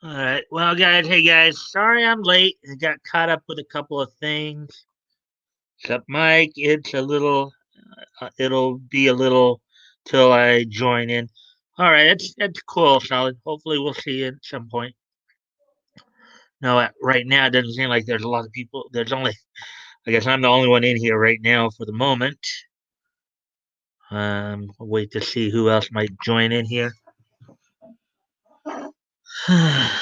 All right. Well, guys, hey guys, sorry I'm late. I got caught up with a couple of things. Except Mike, it'll be a little till I join in. All right, that's cool, solid. Hopefully, we'll see you at some point. No, right now it doesn't seem like there's a lot of people. I guess I'm the only one in here right now for the moment. I'll wait to see who else might join in here. Well,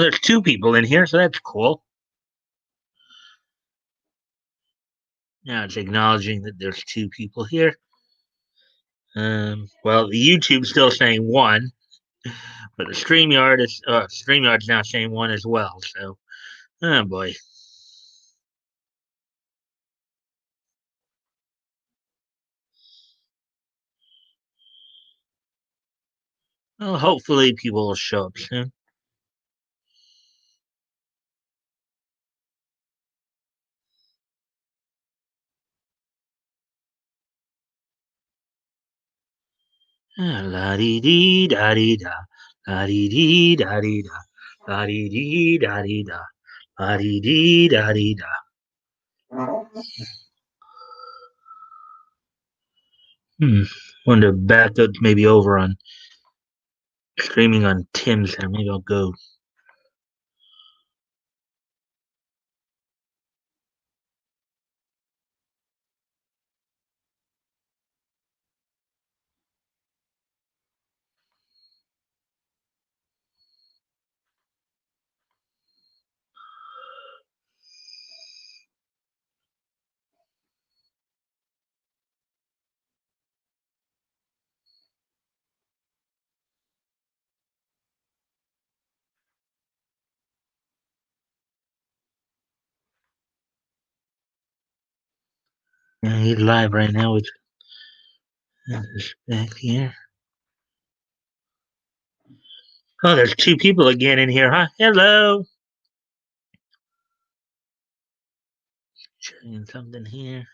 there's two people in here, so that's cool. Now it's acknowledging that there's two people here. Well, the YouTube's still saying one, but the StreamYard's now saying one as well. So, oh boy. Well, hopefully people will show up soon. La di di da di da, la di di da di da, la di di da di da, la di di da di da. Hmm. Wonder if backup maybe over on streaming on Tim's there. Maybe I'll go. Yeah, he's live right now with this back here. Oh, there's two people again in here, huh? Hello. Checking something here.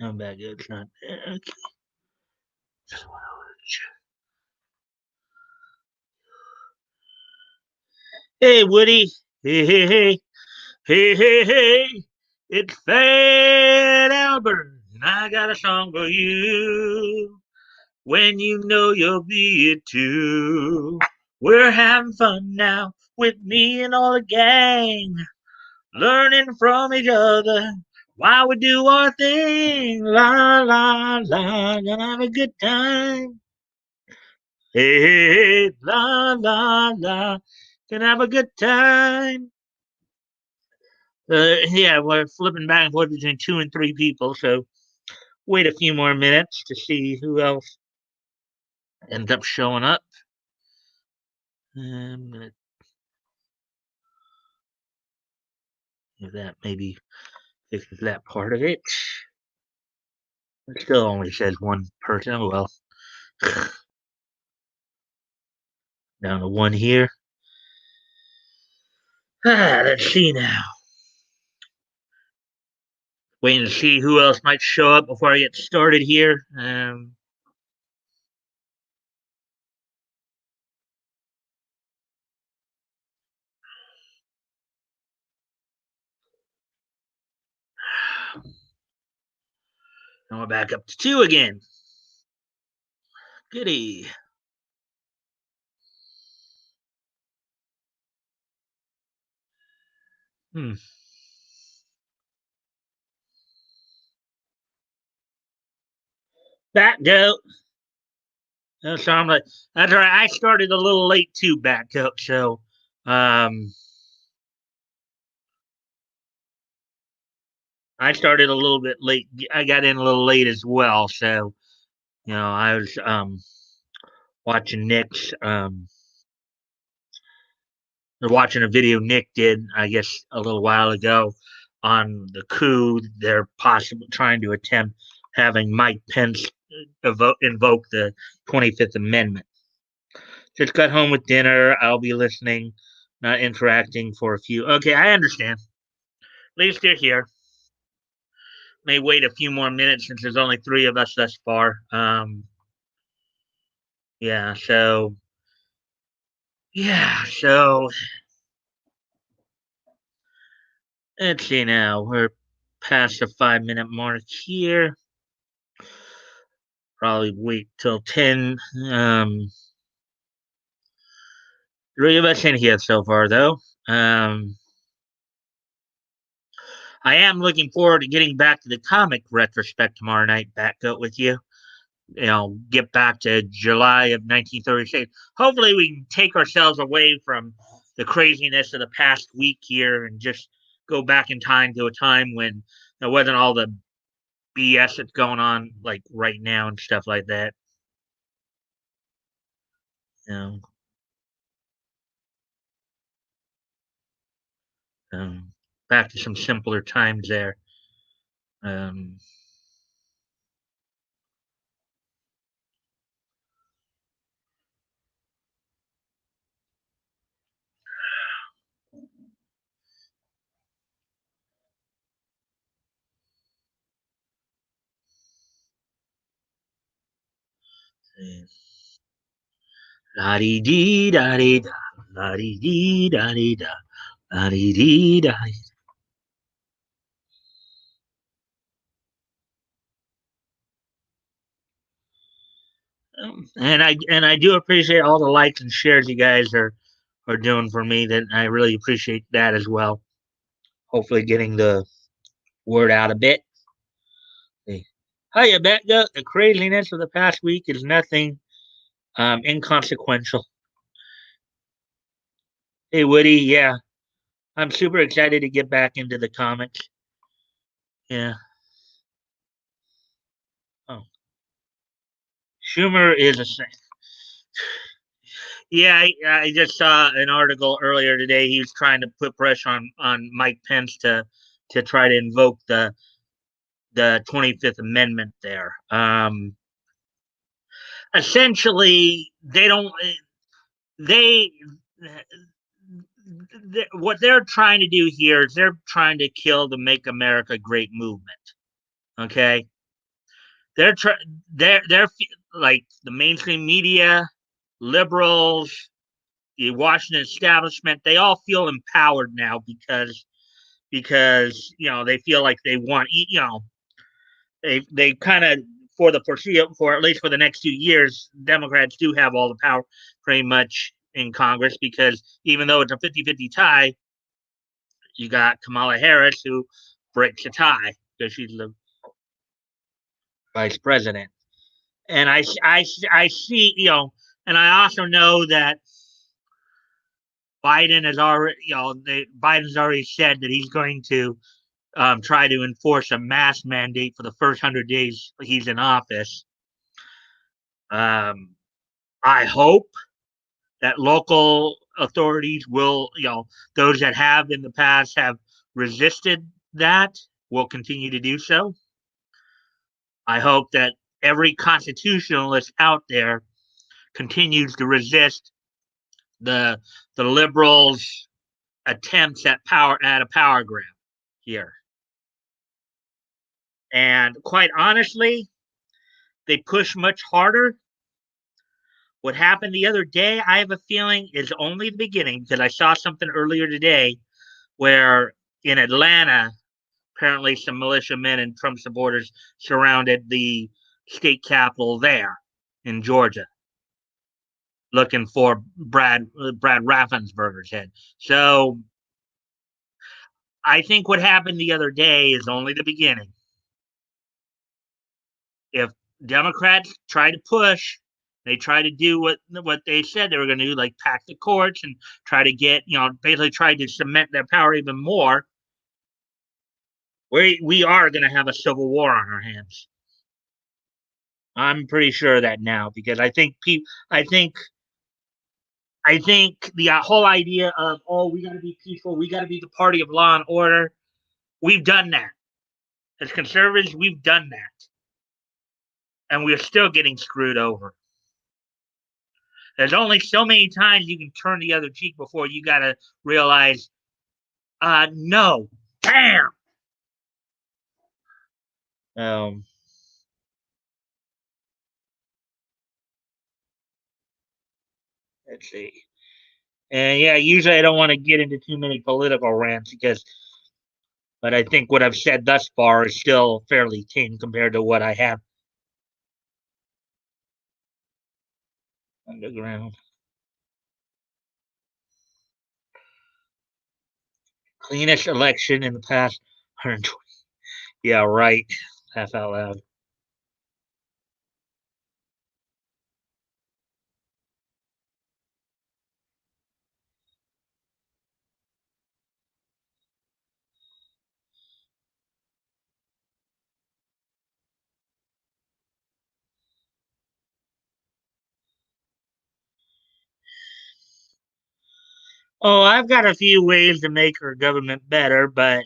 I'm back. It's not there. Okay. Hey, Woody. Hey, hey, hey. Hey, hey, hey. It's Fat Albert, and I got a song for you. When you know you'll be it too. We're having fun now with me and all the gang, learning from each other while we do our thing. La, la, la, gonna have a good time. Hey, hey, hey, la, la, la, gonna have a good time. Yeah, we're flipping back and forth between two and three people, so wait a few more minutes to see who else ends up showing up. I'm gonna if that maybe fixes that part of it. It still only says one person. Oh, well, down to one here. Let's see now. Waiting to see who else might show up before I get started here. And we're back up to two again. Goody. Hmm. Back goat. So I'm like, that's all right. I started a little late too, back goat. So, um, I started a little bit late. I got in a little late as well. So, I was watching Nick's They're watching a video Nick did, I guess, a little while ago on the coup. They're possibly trying to attempt having Mike Pence invoke the 25th Amendment. Just got home with dinner. I'll be listening, not interacting for a few. Okay, I understand. At least you're here. May wait a few more minutes since there's only three of us thus far. Yeah, so yeah, so let's see now. We're past the 5 minute mark here. Probably wait till 10. Three of us in here so far, though. I am looking forward to getting back to the comic retrospect tomorrow night. Back up with you. Get back to July of 1936. Hopefully, we can take ourselves away from the craziness of the past week here and just go back in time to a time when there wasn't all the BS that's going on like right now and stuff like that. You know, um, back to some simpler times there. Um, La di dee da di da, la di dee da di da, la di dee da. And I do appreciate all the likes and shares you guys are doing for me. That I really appreciate that as well. Hopefully, getting the word out a bit. Hey, hiya, Becca. The craziness of the past week is nothing inconsequential. Hey, Woody. Yeah, I'm super excited to get back into the comics. Yeah. Oh, Schumer is a. Yeah, I just saw an article earlier today. He was trying to put pressure on Mike Pence to try to invoke the 25th Amendment there. Essentially, they what they're trying to do here is they're trying to kill the Make America Great movement. Okay, they're they're like the mainstream media, liberals, the Washington establishment. They all feel empowered now because they feel like they want they kind of for the foreseeable for at least for the next 2 years, Democrats do have all the power pretty much in Congress because even though it's a 50-50 tie, you got Kamala Harris who breaks a tie because she's the vice president. And I see, and I also know that Biden has already, Biden's already said that he's going to try to enforce a mask mandate for the first 100 days he's in office. Um, I hope that local authorities will, those that have in the past have resisted that will continue to do so. I hope that every constitutionalist out there continues to resist the the liberals' attempts at a power grab here. And quite honestly, they push much harder. What happened the other day, I have a feeling, is only the beginning because I saw something earlier today where in Atlanta, apparently some militiamen and Trump supporters surrounded the state capitol there in Georgia, looking for Brad Raffensperger's head. So I think what happened the other day is only the beginning. If Democrats try to push, they try to do what they said they were going to do, like pack the courts and try to get, basically try to cement their power even more. We are going to have a civil war on our hands. I'm pretty sure of that now because I think I think the whole idea of, oh, we got to be peaceful, we got to be the party of law and order, we've done that. As conservatives, we've done that. And we're still getting screwed over. There's only so many times you can turn the other cheek before you got to realize, no, bam. Um, let's see. And yeah, usually I don't want to get into too many political rants but I think what I've said thus far is still fairly tame compared to what I have underground. Cleanest election in the past 120. Yeah, right. Laugh out loud. Oh, I've got a few ways to make our government better, but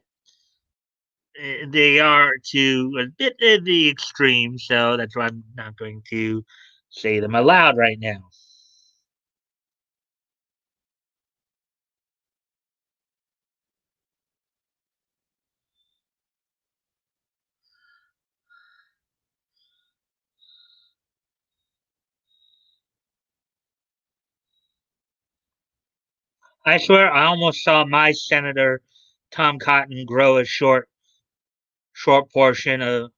they are to a bit at the extreme, so that's why I'm not going to say them aloud right now. I swear I almost saw my Senator Tom Cotton grow a short portion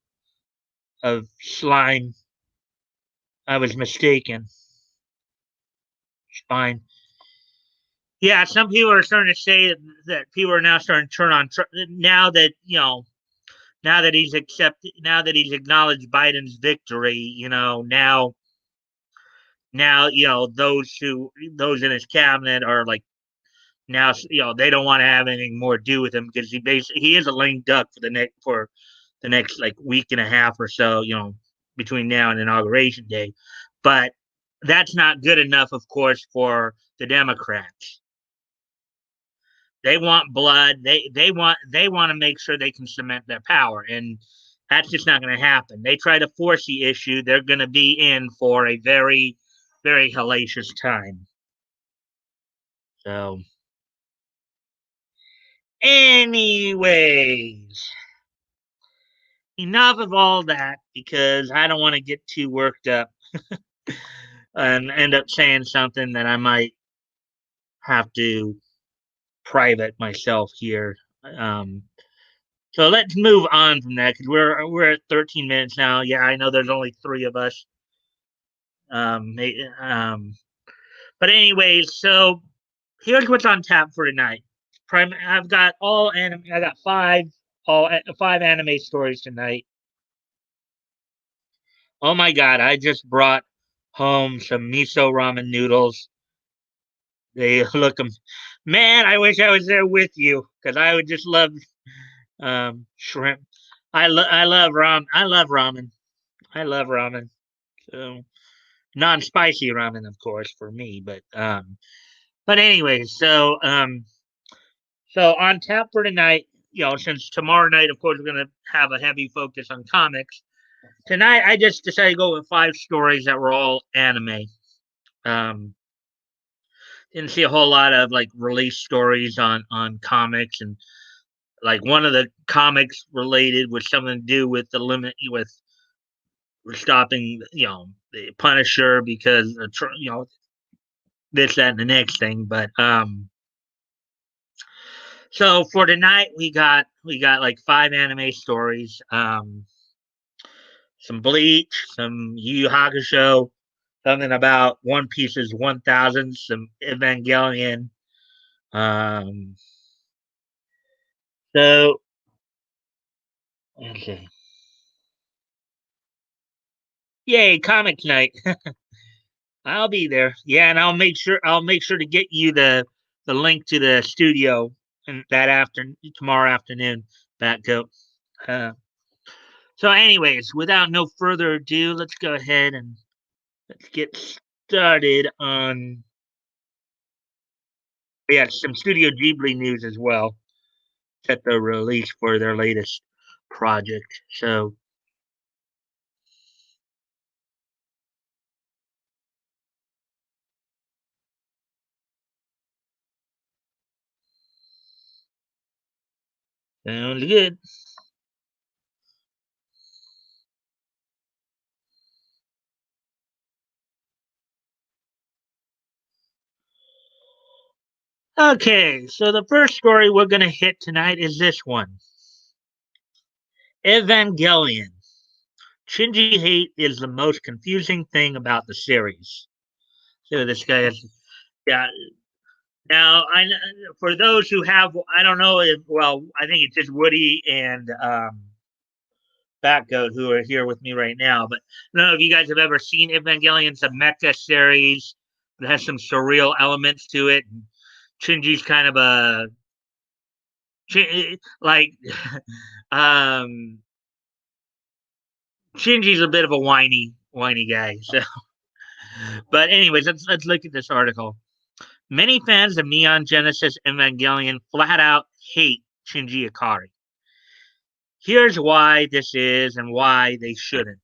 of slime. I was mistaken. Spine. Yeah, some people are starting to say that people are now starting to turn on now that now that he's acknowledged Biden's victory. Now those in his cabinet are like now they don't want to have anything more to do with him because he is a lame duck for the next like week and a half or so, between now and inauguration day. But that's not good enough, of course, for the Democrats. They want blood. They want to make sure they can cement their power, and that's just not going to happen. They try to force the issue, they're going to be in for a very, very hellacious time. So, anyways, enough of all that because I don't want to get too worked up and end up saying something that I might have to private myself here. Um, so let's move on from that because we're at 13 minutes now. Yeah, I know there's only three of us. Um, but anyways, so here's what's on tap for tonight. I've got all anime. I got five anime stories tonight. Oh my god! I just brought home some miso ramen noodles. They look them. Man, I wish I was there with you because I would just love shrimp. I love ramen. I love ramen. I love ramen. So non-spicy ramen, of course, for me. But anyways, so on tap for tonight. Since tomorrow night, of course, we're gonna have a heavy focus on comics. Tonight, I just decided to go with five stories that were all anime. Um, didn't see a whole lot of like release stories on comics, and like one of the comics related was something to do with the limit with stopping the Punisher because this that and the next thing. But so for tonight we got like five anime stories. Some Bleach, some Yu Yu Hakusho, something about One Piece's 1000, some Evangelion. Um, so okay, yay, comic night! I'll be there. Yeah, and I'll make sure to get you the link to the studio and that after tomorrow afternoon. Batco. Uh, so, anyways, without no further ado, let's go ahead and let's get started on Yeah, some Studio Ghibli news as well. Set the release for their latest project. So sounds good. Okay, so the first story we're gonna hit tonight is this one. Evangelion. Shinji hate is the most confusing thing about the series. So this guy is, yeah. Now, for those who have, I don't know if, well, I think it's just Woody and Batgoat who are here with me right now. But I don't know if you guys have ever seen Evangelion. It's a mecha series. It has some surreal elements to it. Shinji's kind of a like um Shinji's a bit of a whiny guy. So, but anyways, let's look at this article. Many fans of Neon Genesis Evangelion flat out hate Shinji Ikari. Here's why this is and why they shouldn't.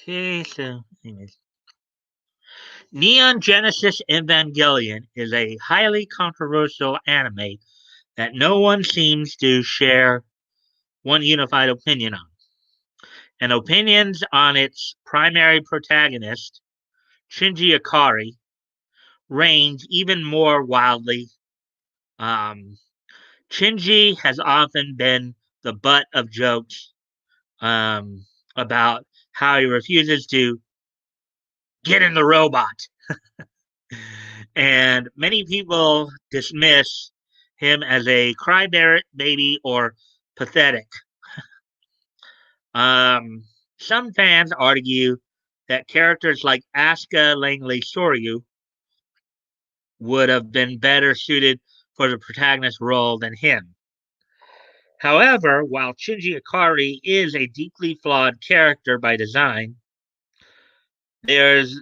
Okay, so anyways. Neon Genesis Evangelion is a highly controversial anime that no one seems to share one unified opinion on. And opinions on its primary protagonist, Shinji Ikari, range even more wildly. Um, Shinji has often been the butt of jokes about how he refuses to get in the robot. And many people dismiss him as a crybaby or pathetic. Um, some fans argue that characters like Asuka Langley Soryu would have been better suited for the protagonist role than him. However, while Shinji Ikari is a deeply flawed character by design, there's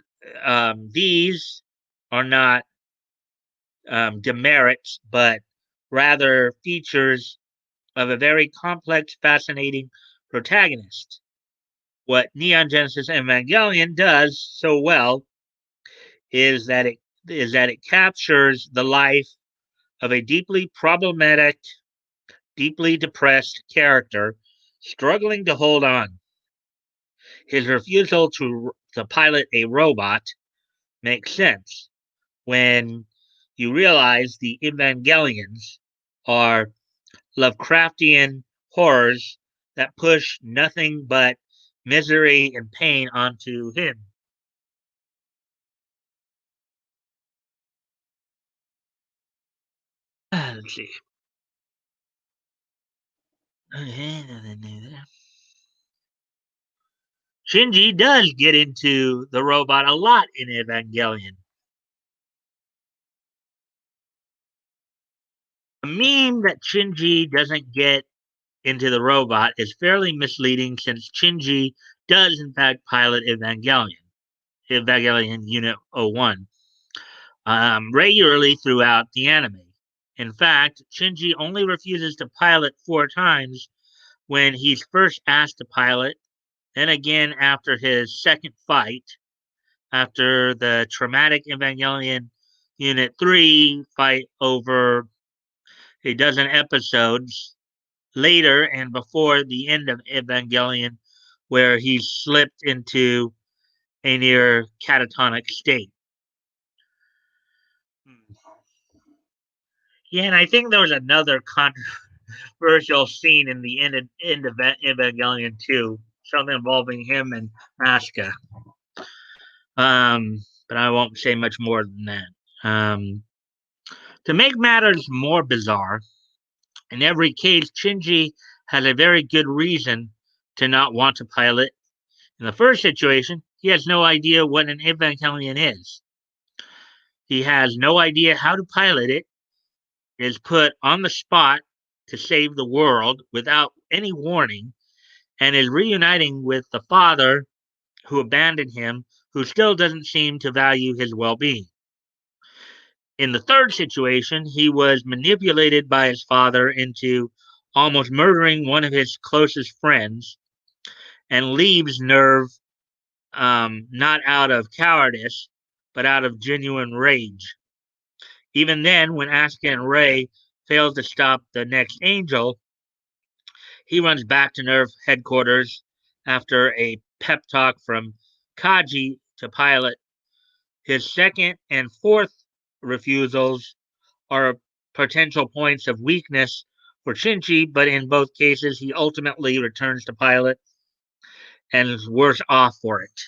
these are not demerits, but rather features of a very complex, fascinating protagonist. What Neon Genesis Evangelion does so well is that it captures the life of a deeply problematic, deeply depressed character struggling to hold on. His refusal to pilot a robot makes sense when you realize the Evangelions are Lovecraftian horrors that push nothing but misery and pain onto him. Let's see. Okay, nothing new there. Shinji does get into the robot a lot in Evangelion. The meme that Shinji doesn't get into the robot is fairly misleading since Shinji does in fact pilot Evangelion Unit 01, regularly throughout the anime. In fact, Shinji only refuses to pilot 4 times when he's first asked to pilot, then again after his second fight, after the traumatic Evangelion Unit 3 fight over a dozen episodes later, and before the end of Evangelion, where he slipped into a near catatonic state. Yeah, and I think there was another controversial scene in the end of Evangelion too, something involving him and Asuka. But I won't say much more than that. To make matters more bizarre, in every case, Shinji has a very good reason to not want to pilot. In the first situation, he has no idea what an Evangelion is. He has no idea how to pilot it, is put on the spot to save the world without any warning and is reuniting with the father who abandoned him, who still doesn't seem to value his well being. In the third situation, he was manipulated by his father into almost murdering one of his closest friends and leaves Nerve not out of cowardice, but out of genuine rage. Even then, when Asuka and Ray fail to stop the next angel, he runs back to Nerve headquarters after a pep talk from Kaji to pilot. His second and fourth refusals are potential points of weakness for Shinji, but in both cases, he ultimately returns to pilot and is worse off for it.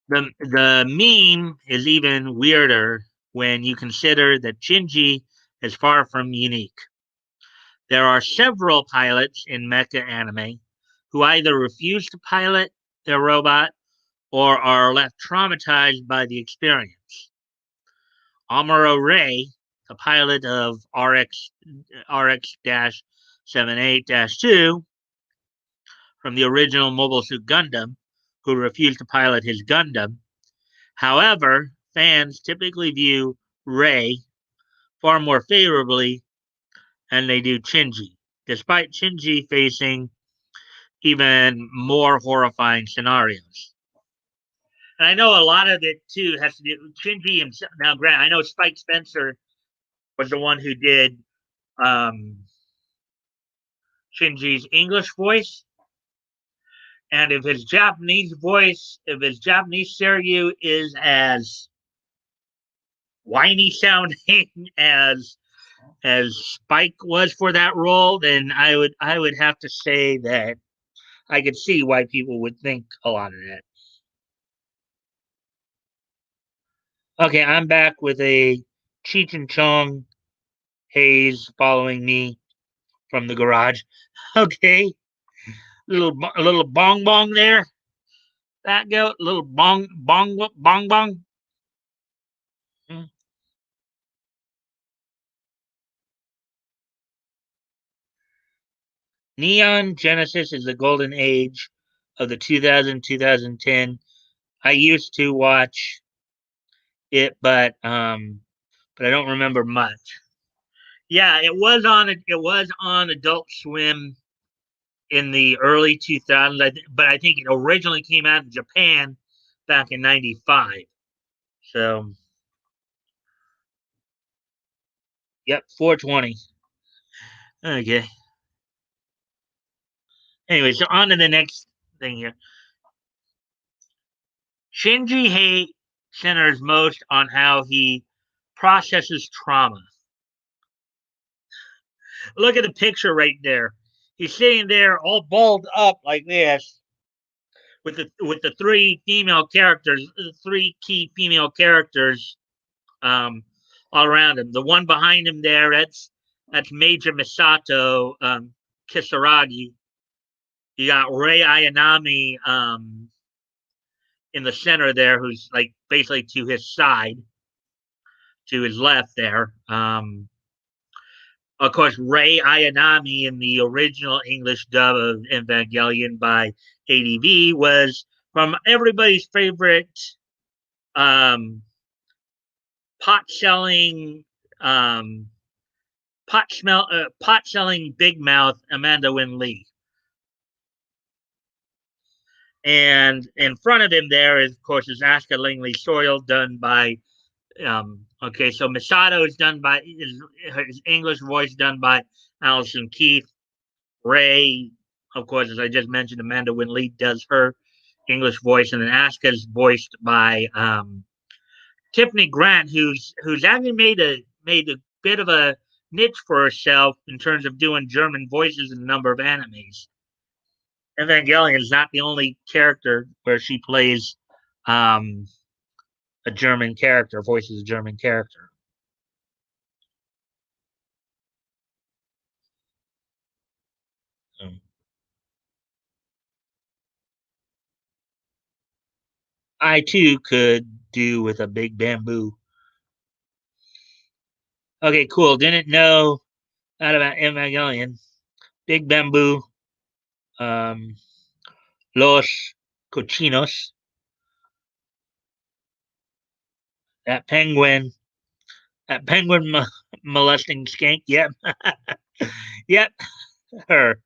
The meme is even weirder when you consider that Shinji is far from unique. There are several pilots in mecha anime who either refuse to pilot their robot or are left traumatized by the experience. Amuro Ray, the pilot of RX-78-2 from the original Mobile Suit Gundam, who refused to pilot his Gundam. However, fans typically view Ray far more favorably than they do Shinji, despite Shinji facing even more horrifying scenarios. And I know a lot of it too has to do with Shinji himself. Now, Grant, I know Spike Spencer was the one who did um, Shinji's English voice, and if his Japanese voice, if his Japanese Seryu is as whiny sounding as Spike was for that role, then I would have to say that I could see why people would think a lot of that. Okay, I'm back with a Cheech and Chong haze following me from the garage. Okay, little bong bong there. That go little bong bong bong bong. Mm. Neon Genesis is the golden age of the 2010. I used to watch it, but I don't remember much. Yeah, it was on Adult Swim in the early 2000s, but I think it originally came out in Japan back in '95. So, yep, 420. Okay. Anyway, so on to the next thing here. Shinji hate centers most on how he processes trauma. Look at the picture right there. He's sitting there all balled up like this with the three female characters, the three key female characters um, all around him. The one behind him there, that's Major Misato Kisaragi. You got Rei Ayanami in the center there, who's like basically to his side, to his left there. Of course, Rei Ayanami in the original English dub of Evangelion by ADV was from everybody's favorite um, pot selling um, pot selling big mouth Amanda Wynn Lee. And in front of him there is, of course, is Asuka Langley Soil done by okay, so Misato is done by his English voice done by Allison Keith. Ray, of course, as I just mentioned, Amanda Wynn Lee does her English voice, and then Asuka's voiced by Tiffany Grant, who's actually made a bit of a niche for herself in terms of doing German voices in a number of animes. Evangelion is not the only character where she plays um, a German character, voices a German character. Um, I too could do with a big bamboo. Okay, cool. Didn't know that about Evangelion. Big bamboo. Um, Los Cochinos. That penguin. That penguin molesting skank. Yep. Yep. Her.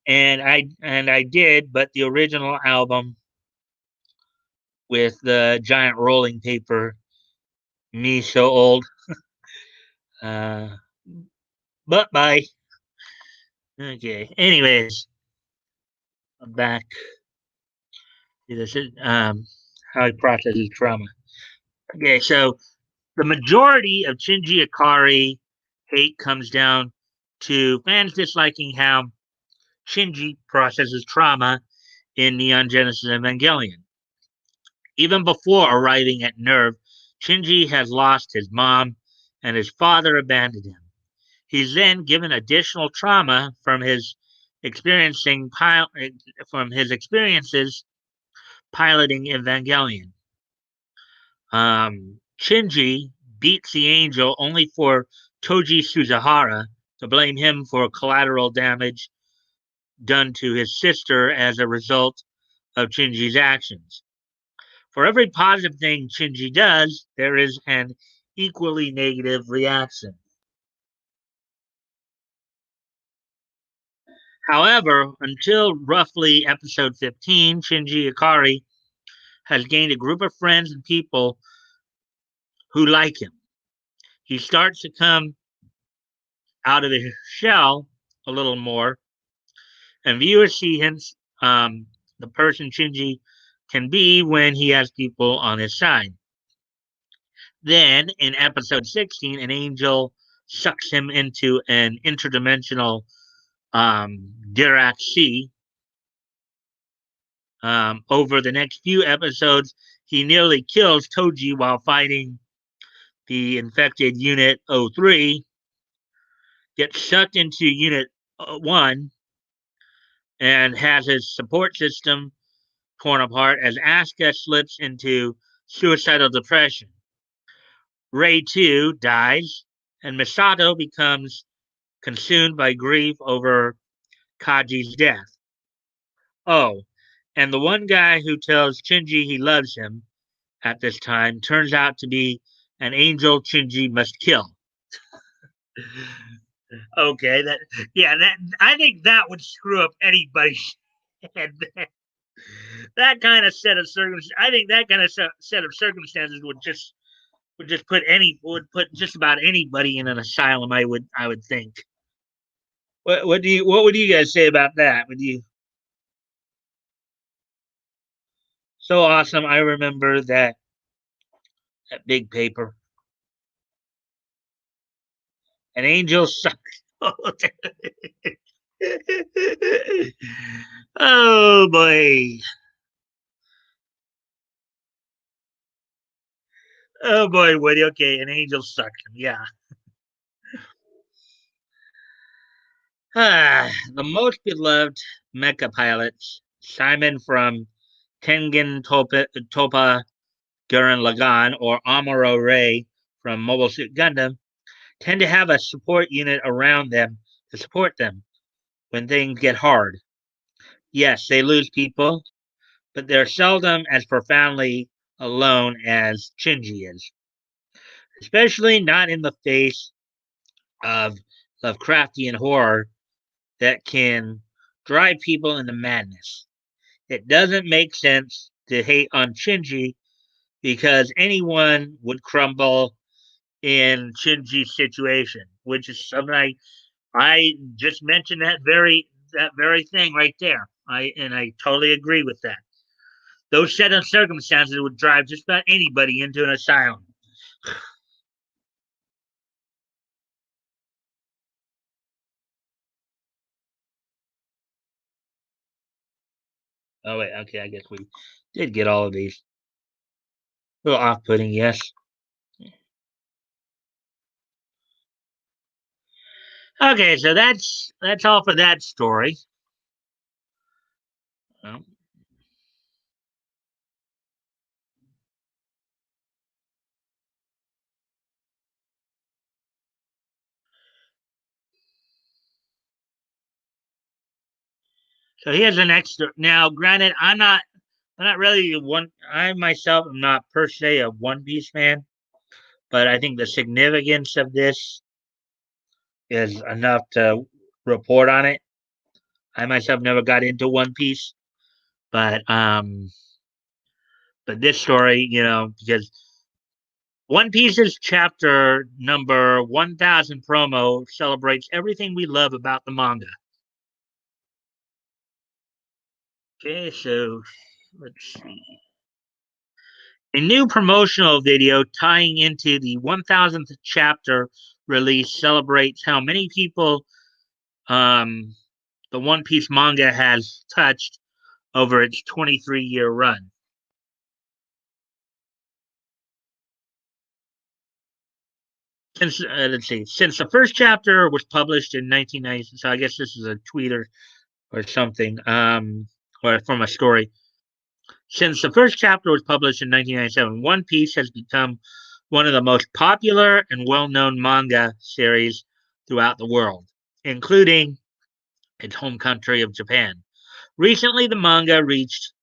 And I did, but the original album with the giant rolling paper, me so old. Uh, but bye. Okay. Anyways, I'm back to this. How he processes trauma. Okay, so the majority of Shinji Ikari hate comes down to fans disliking how Shinji processes trauma in Neon Genesis Evangelion. Even before arriving at Nerve, Shinji has lost his mom and his father abandoned him. He's then given additional trauma from his experiences piloting Evangelion. Shinji beats the angel only for Toji Suzahara to blame him for collateral damage done to his sister as a result of Shinji's actions. For every positive thing Shinji does, there is an equally negative reaction. However, until roughly episode 15, Shinji Ikari has gained a group of friends and people who like him. He starts to come out of his shell a little more, and viewers see him, um, the person Shinji can be when he has people on his side. Then, in episode 16, an angel sucks him into an interdimensional Dirac Sea. Over the next few episodes, he nearly kills Toji while fighting the infected Unit 03, gets sucked into Unit 1, and has his support system torn apart as Asuka slips into suicidal depression. Ray, too, dies, and Misato becomes consumed by grief over Kaji's death. Oh, and the one guy who tells Shinji he loves him at this time turns out to be an angel Shinji must kill. Okay, that I think that would screw up anybody's head. That kind of set of circumstances, I think that kind of set of circumstances would put just about anybody in an asylum. I would think. What would you guys say about that? Would you so awesome? I remember that big paper. An angel sucked. Oh boy. Oh boy, Woody. Okay, an angel sucked him. Yeah. The most beloved mecha pilots, Simon from Topa Gurren Lagann or Amuro Ray from Mobile Suit Gundam, tend to have a support unit around them to support them when things get hard. Yes, they lose people, but they're seldom as profoundly alone as Shinji is, especially not in the face of Lovecraftian horror that can drive people into madness. It doesn't make sense to hate on Shinji because anyone would crumble in Shinji's situation, which is something I just mentioned that very thing right there. I totally agree with that. Those set of circumstances would drive just about anybody into an asylum. Oh wait, okay, I guess we did get all of these. A little off-putting, yes. Okay, so that's all for that story. Um, So here's an extra. Now, granted, I'm not really one. I myself am not per se a One Piece fan, but I think the significance of this is enough to report on it. I myself never got into One Piece, but um, but this story, because One Piece's chapter number 1000 promo celebrates everything we love about the manga. Okay, so let's see. A new promotional video tying into the 1000th chapter release celebrates how many people um, the One Piece manga has touched over its 23-year run. Since the first chapter was published in 1990, so I guess this is a tweet or something, or from a story. Since the first chapter was published in 1997, One Piece has become one of the most popular and well-known manga series throughout the world, including its home country of Japan. Recently, the manga reached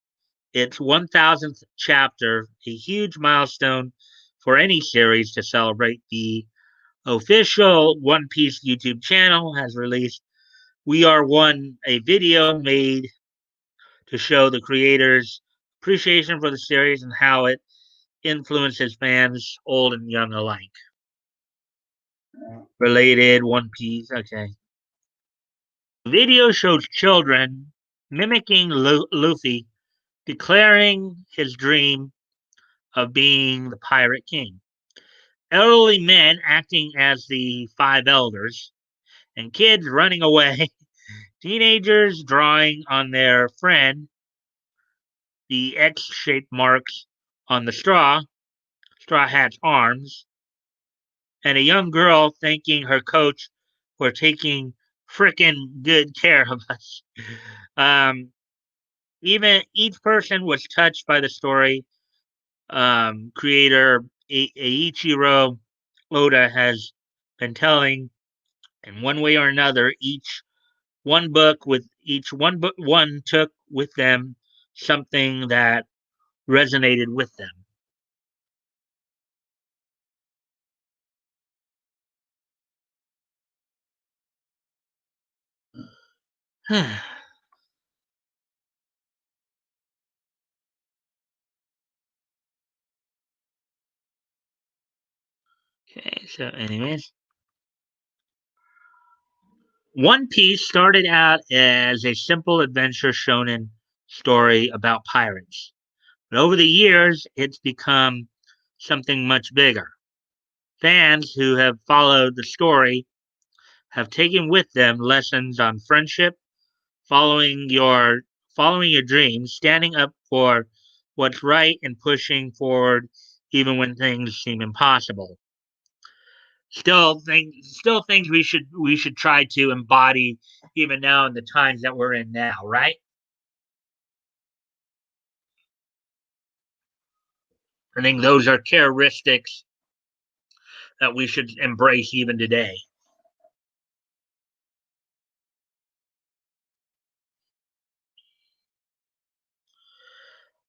its 1000th chapter, a huge milestone for any series to celebrate. The official One Piece YouTube channel has released We Are One, a video made to show the creators' appreciation for the series and how it influences fans, old and young alike. Related One Piece, okay. The video shows children mimicking Luffy, declaring his dream of being the Pirate King. Elderly men acting as the five elders, and kids running away. Teenagers drawing on their friend the X-shaped marks on the straw hat's arms, and a young girl thanking her coach for taking frickin' good care of us. Um, Even each person was touched by the story. Creator Eiichiro Oda has been telling, in one way or another, each one took with them something that resonated with them. Okay, so anyways, One Piece started out as a simple adventure shonen story about pirates. But over the years, it's become something much bigger. Fans who have followed the story have taken with them lessons on friendship, following your following your dreams, standing up for what's right, and pushing forward even when things seem impossible. Still things we should try to embody even now in the times that we're in now, right? I think those are characteristics that we should embrace even today.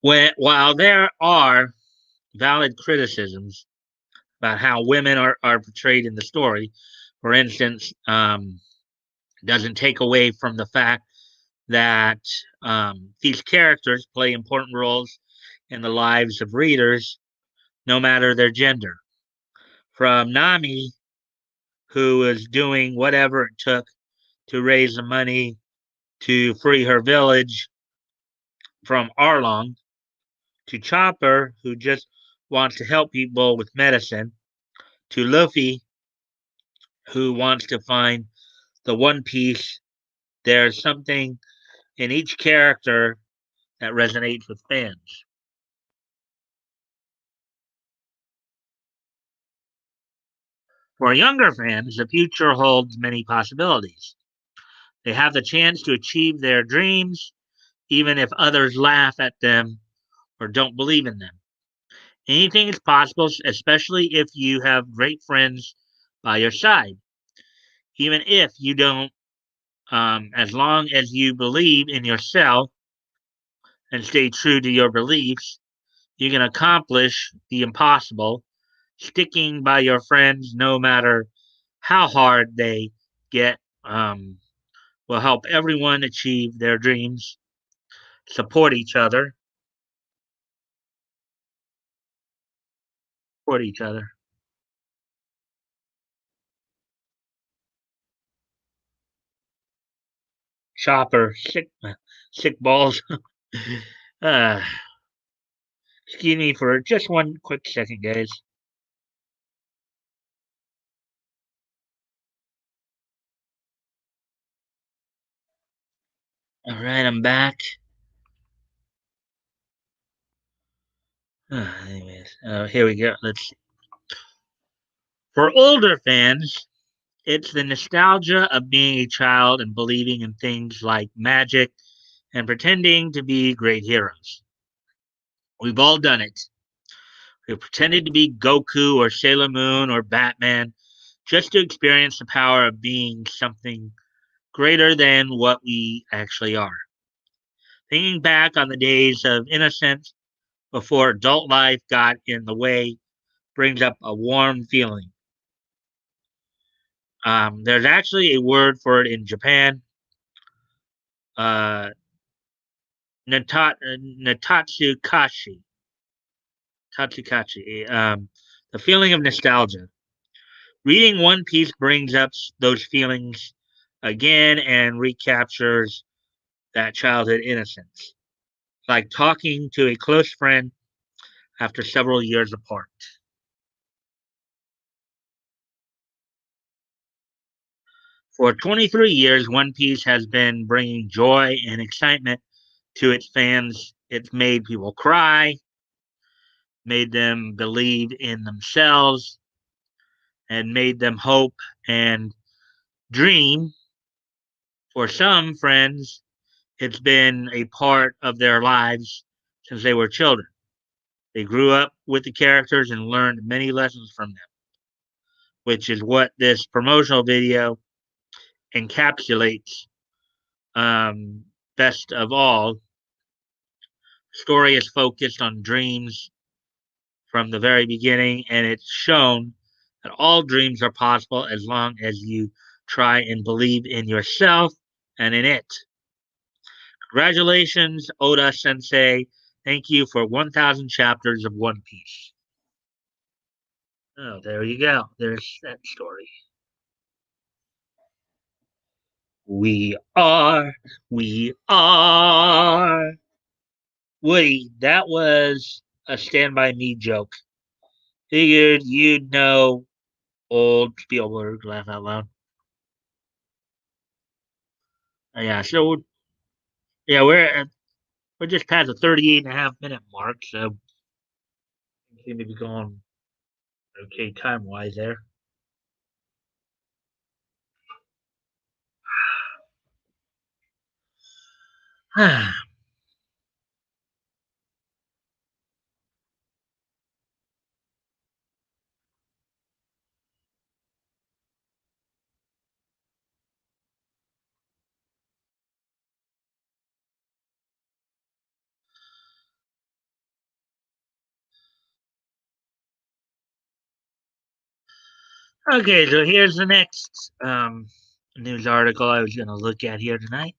While there are valid criticisms about how women are portrayed in the story, for instance, doesn't take away from the fact that these characters play important roles in the lives of readers, no matter their gender. From Nami, who is doing whatever it took to raise the money to free her village from Arlong, to Chopper, who just wants to help people with medicine, to Luffy, who wants to find the One Piece. There's something in each character that resonates with fans. For younger fans, the future holds many possibilities. They have the chance to achieve their dreams, even if others laugh at them or don't believe in them. Anything is possible, especially if you have great friends by your side. Even if you don't As long as you believe in yourself and stay true to your beliefs, you can accomplish the impossible. Sticking by your friends, no matter how hard they get, will help everyone achieve their dreams. Support each other. Support each other. Chopper, sick balls. uh, Excuse me for just one quick second, guys. All right, I'm back. Anyways, here we go. Let's see. For older fans, it's the nostalgia of being a child and believing in things like magic and pretending to be great heroes. We've all done it. We've pretended to be Goku or Sailor Moon or Batman just to experience the power of being something greater than what we actually are. Thinking back on the days of innocence before adult life got in the way brings up a warm feeling. There's actually a word for it in Japan, uh, natatsukashi. Tatsukachi. The feeling of nostalgia. Reading One Piece brings up those feelings again and recaptures that childhood innocence. Like talking to a close friend after several years apart. For 23 years, One Piece has been bringing joy and excitement to its fans. It's made people cry, made them believe in themselves, and made them hope and dream. For some friends, it's been a part of their lives since they were children. They grew up with the characters and learned many lessons from them, which is what this promotional video encapsulates. Best of all, story is focused on dreams from the very beginning, and it's shown that all dreams are possible as long as you try and believe in yourself and in it. Congratulations, Oda Sensei. Thank you for 1,000 chapters of One Piece. Oh, there you go. There's that story. We are, we are. Woody, that was a Stand By Me joke. Figured you'd know old Spielberg, laugh out loud. Yeah, so yeah, we're just past the 38 and a half minute mark, so we seem to be going okay time wise there. Okay, so here's the next news article I was going to look at here tonight.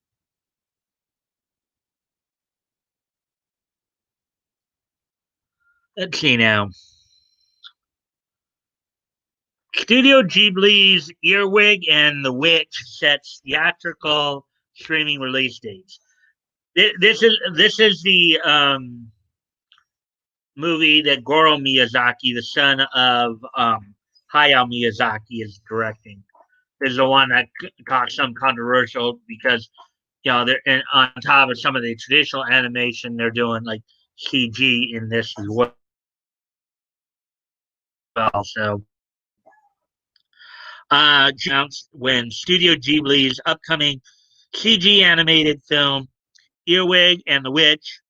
Let's see now. Studio Ghibli's Earwig and the Witch sets theatrical streaming release dates. This is the movie that Goro Miyazaki, the son of Hayao Miyazaki, is directing. This is the one that caused some controversial because they're on top of some of the traditional animation, they're doing like CG in this as well. So, announced when Studio Ghibli's upcoming CG animated film Earwig and the Witch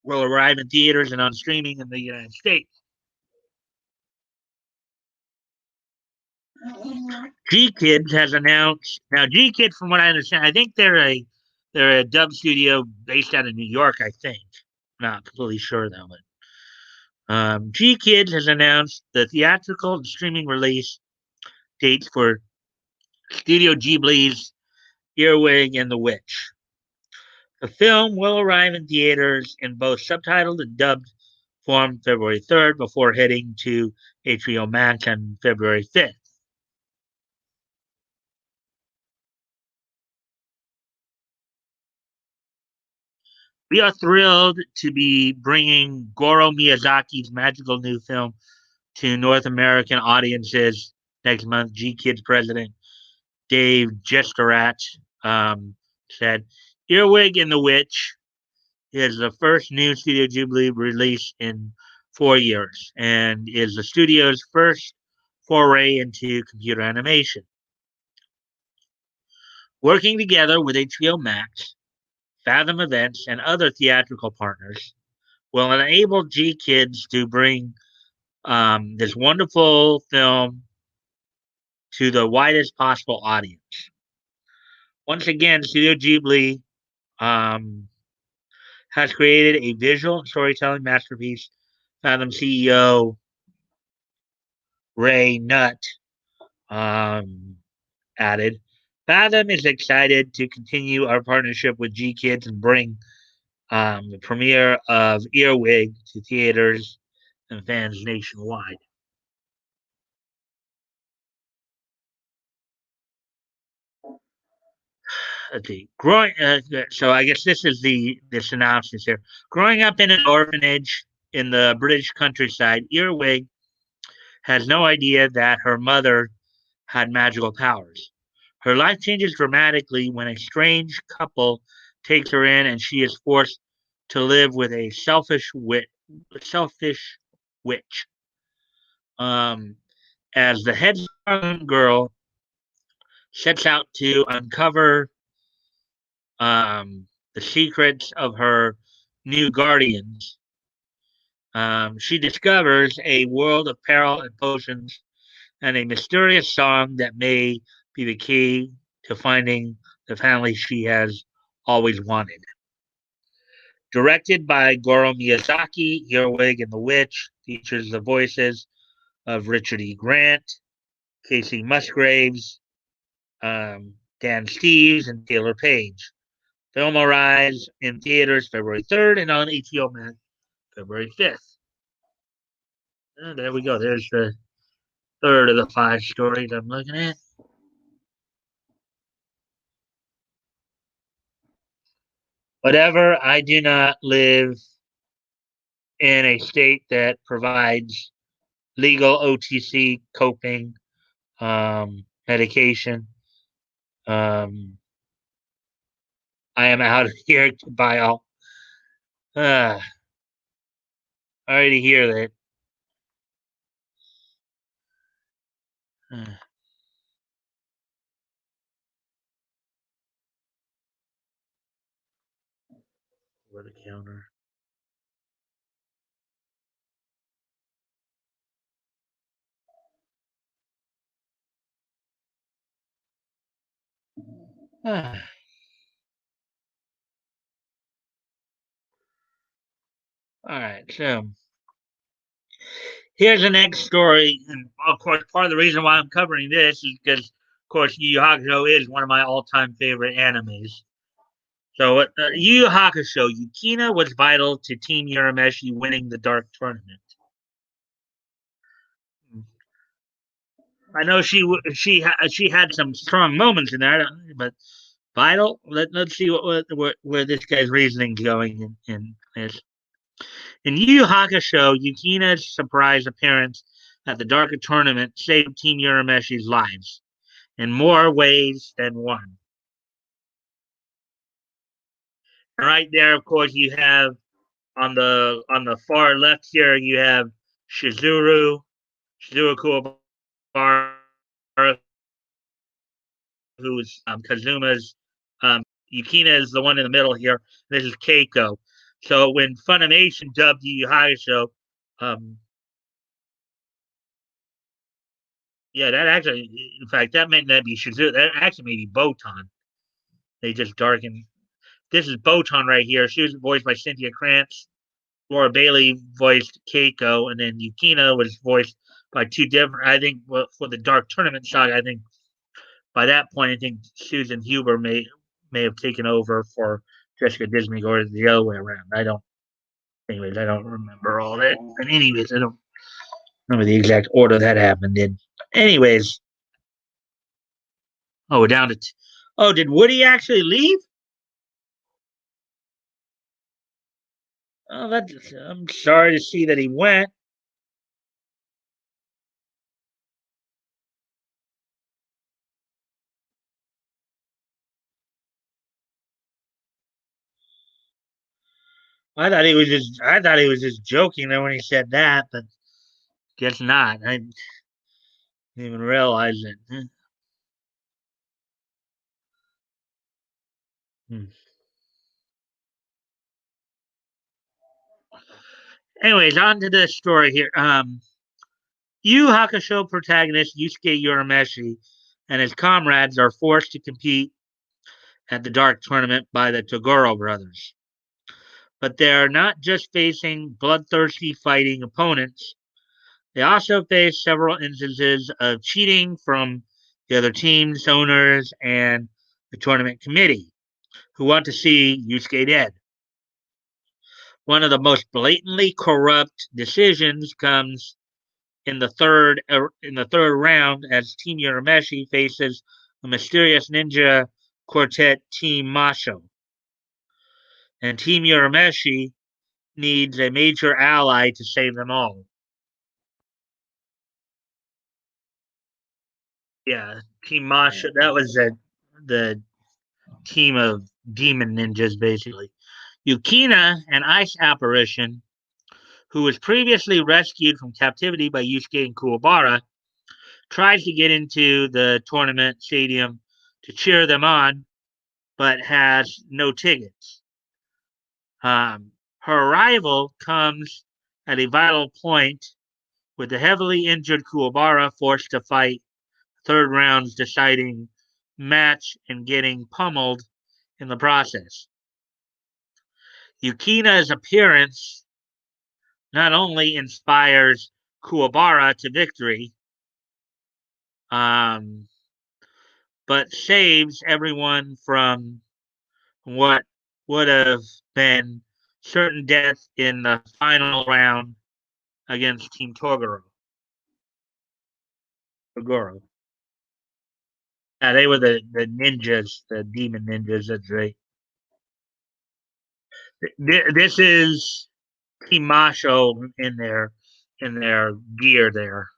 will arrive in theaters and on streaming in the United States. G Kids has announced now. G Kids, from what I understand, I think they're a dub studio based out of New York. I think, not completely sure though. But G Kids has announced the theatrical and streaming release dates for Studio Ghibli's Earwig and the Witch. The film will arrive in theaters in both subtitled and dubbed form February 3rd before heading to HBO Max on February 5th. We are thrilled to be bringing Goro Miyazaki's magical new film to North American audiences next month. G Kids president Dave Gesterat said, Earwig and the Witch is the first new Studio Ghibli release in 4 years and is the studio's first foray into computer animation. Working together with HBO Max, Fathom Events, and other theatrical partners will enable G Kids to bring this wonderful film to the widest possible audience. Once again, Studio Ghibli um, has created a visual storytelling masterpiece. Fathom CEO Ray Nutt um, added, Fathom is excited to continue our partnership with G Kids and bring the premiere of Earwig to theaters and fans nationwide. Okay, growing. So I guess this is the synopsis here. Growing up in an orphanage in the British countryside, Earwig has no idea that her mother had magical powers. Her life changes dramatically when a strange couple takes her in, and she is forced to live with a selfish witch. Um, as the headstrong girl sets out to uncover the secrets of her new guardians, she discovers a world of peril and potions and a mysterious song that may be the key to finding the family she has always wanted. Directed by Goro Miyazaki, Earwig and the Witch features the voices of Richard E. Grant, Casey Musgraves, Dan Steves, and Taylor Page. Film arrives in theaters February 3rd and on HBO Max February 5th. And there we go. There's the third of the five stories I'm looking at. Whatever, I do not live in a state that provides legal OTC coping medication. Um, I am out of here to buy all. Uh, Sorry to hear that. Uh, over the counter. Uh, all right, so here's the next story, and of course, part of the reason why I'm covering this is because, of course, Yu Yu Hakusho is one of my all-time favorite animes. So, Yu Yu Hakusho, Yukina was vital to Team Urameshi winning the Dark Tournament. I know she had some strong moments in there, but vital. Let's see where this guy's reasoning's going in this. In Yu Yu Hakusho, Yukina's surprise appearance at the Dark Tournament saved Team Urameshi's lives in more ways than one. Right there, of course, you have on the far left here, you have Shizuru Kuwabara, who's Kazuma's. Yukina is the one in the middle here. This is Keiko. So when Funimation dubbed Yu Yu Hakusho, um, Yeah, that actually, in fact, that meant that be Shazoo. That actually may be Botan. They just darkened. This is Botan right here. She was voiced by Cynthia Krantz. Laura Bailey voiced Keiko, and then Yukina was voiced by two different. I think for the Dark Tournament saga, I think by that point, I think Susan Huber may have taken over for Jessica Disney, or the other way around. I don't. Anyways, I don't remember all that. But anyways, I don't remember the exact order that happened in. Anyways, oh, we're down to. Oh, did Woody actually leave? Oh, that's. I'm sorry to see that he went. I thought he was just joking there when he said that, but guess not. I didn't even realize it. Hmm. Anyways, on to the story here. Yu Hakusho protagonist Yusuke Urameshi and his comrades are forced to compete at the Dark Tournament by the Toguro brothers. But they are not just facing bloodthirsty fighting opponents. They also face several instances of cheating from the other team's owners and the tournament committee, who want to see Yusuke dead. One of the most blatantly corrupt decisions comes in the third round as Team Urameshi faces a mysterious ninja quartet Team Masho. And Team Urameshi needs a major ally to save them all. Yeah, Team Masho, that was the team of demon ninjas, basically. Yukina, an ice apparition, who was previously rescued from captivity by Yusuke and Kuwabara, tries to get into the tournament stadium to cheer them on, but has no tickets. Her arrival comes at a vital point, with the heavily injured Kuwabara forced to fight third round's deciding match and getting pummeled in the process. Yukina's appearance not only inspires Kuwabara to victory, um, but saves everyone from what would have been certain death in the final round against Team Toguro. Toguro. Yeah, they were the ninjas, the demon ninjas. That's right. This is Team Masho in their gear there.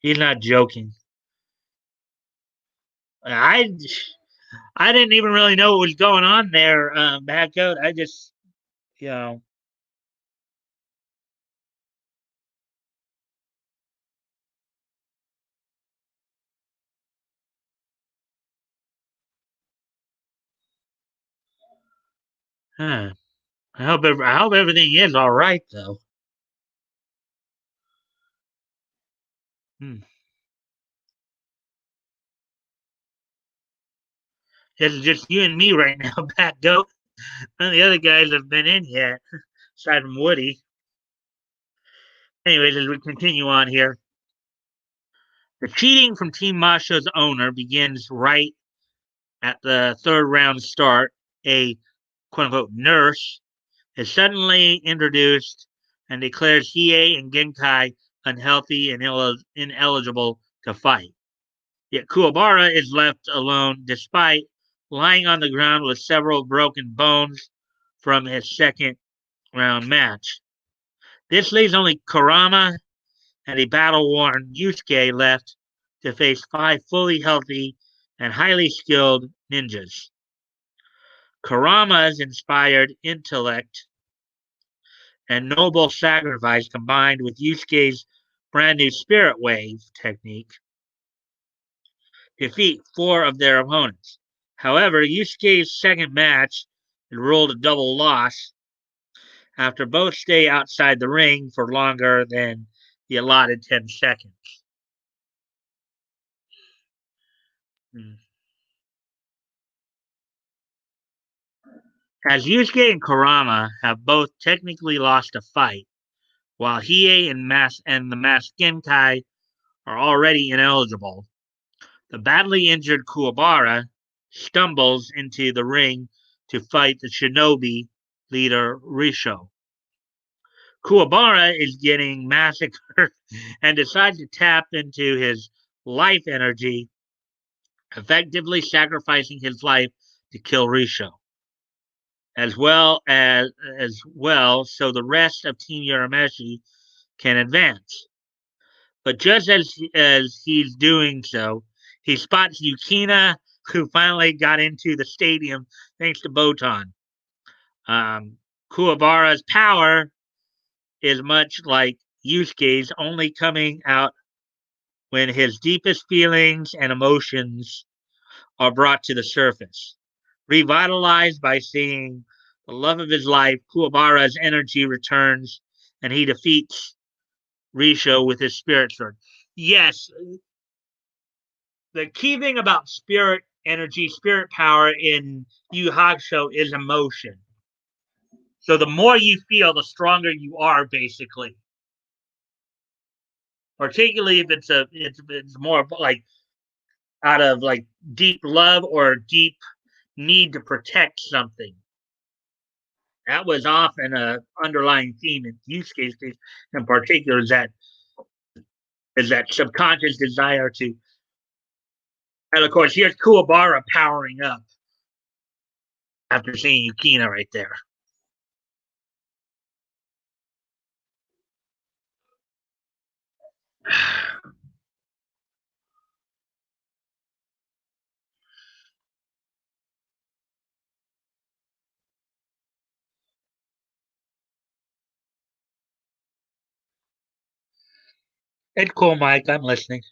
He's not joking. I I didn't even really know what was going on there, back out. I just, you know, huh. I hope everything is all right though. Hmm. It's just you and me right now, back goat. None of the other guys have been in yet, aside from Woody. Anyways, as we continue on here, the cheating from Team Masha's owner begins right at the third round start. A quote unquote nurse is suddenly introduced and declares Hiei and Genkai unhealthy and ineligible to fight. Yet Kuwabara is left alone despite lying on the ground with several broken bones from his second round match. This leaves only Karama and a battle worn Yusuke left to face five fully healthy and highly skilled ninjas. Karama's inspired intellect and noble sacrifice combined with Yusuke's brand new spirit wave technique defeat four of their opponents. However, Yusuke's second match is ruled a double loss after both stay outside the ring for longer than the allotted 10 seconds. As Yusuke and Kurama have both technically lost a fight, while Hiei and the Masked Genkai are already ineligible, the badly injured Kuwabara stumbles into the ring to fight the shinobi leader Risho. Kuwabara is getting massacred and decides to tap into his life energy, effectively sacrificing his life to kill Risho, as well so the rest of Team Urameshi can advance. But just as he's doing so, he spots Yukina, who finally got into the stadium thanks to Botan. Kuwabara's power is much like Yusuke's, only coming out when his deepest feelings and emotions are brought to the surface. Revitalized by seeing the love of his life, Kuwabara's energy returns and he defeats Risho with his spirit sword. Yes, the key thing about spirit energy, spirit power in Yu Hakusho is emotion. So the more you feel, the stronger you are, basically. Particularly if it's more like out of like deep love or deep need to protect something. That was often a underlying theme in use cases in particular is that subconscious desire to. And of course, here's Kuwabara powering up after seeing Yukina right there. It's cool, Mike. I'm listening.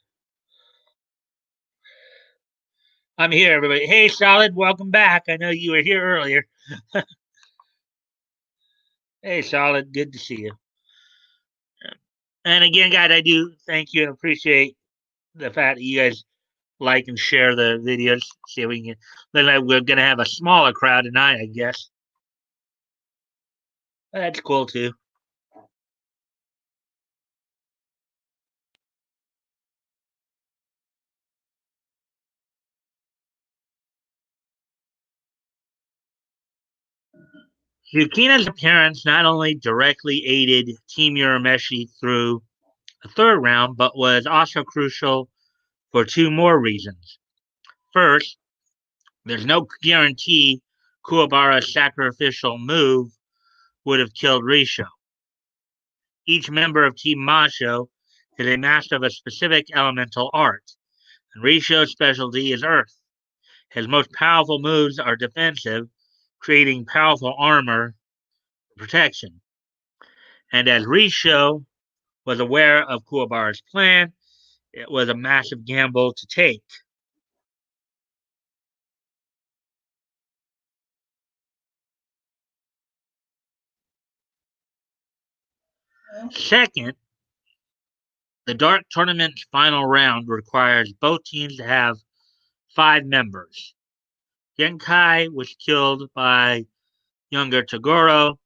I'm here, everybody. Hey, Solid, welcome back. I know you were here earlier. Hey, Solid, good to see you. And again, guys, I do thank you and appreciate the fact that you guys like and share the videos. See if we can. We're gonna have a smaller crowd tonight, I guess. That's cool too. Yukina's appearance not only directly aided Team Urameshi through the third round, but was also crucial for two more reasons. First, there's no guarantee Kuwabara's sacrificial move would have killed Risho. Each member of Team Masho is a master of a specific elemental art, and Risho's specialty is Earth. His most powerful moves are defensive, creating powerful armor protection. And as Risho was aware of Kuwabara's plan, it was a massive gamble to take. Second, the Dark Tournament's final round requires both teams to have 5 members. Genkai was killed by younger Toguro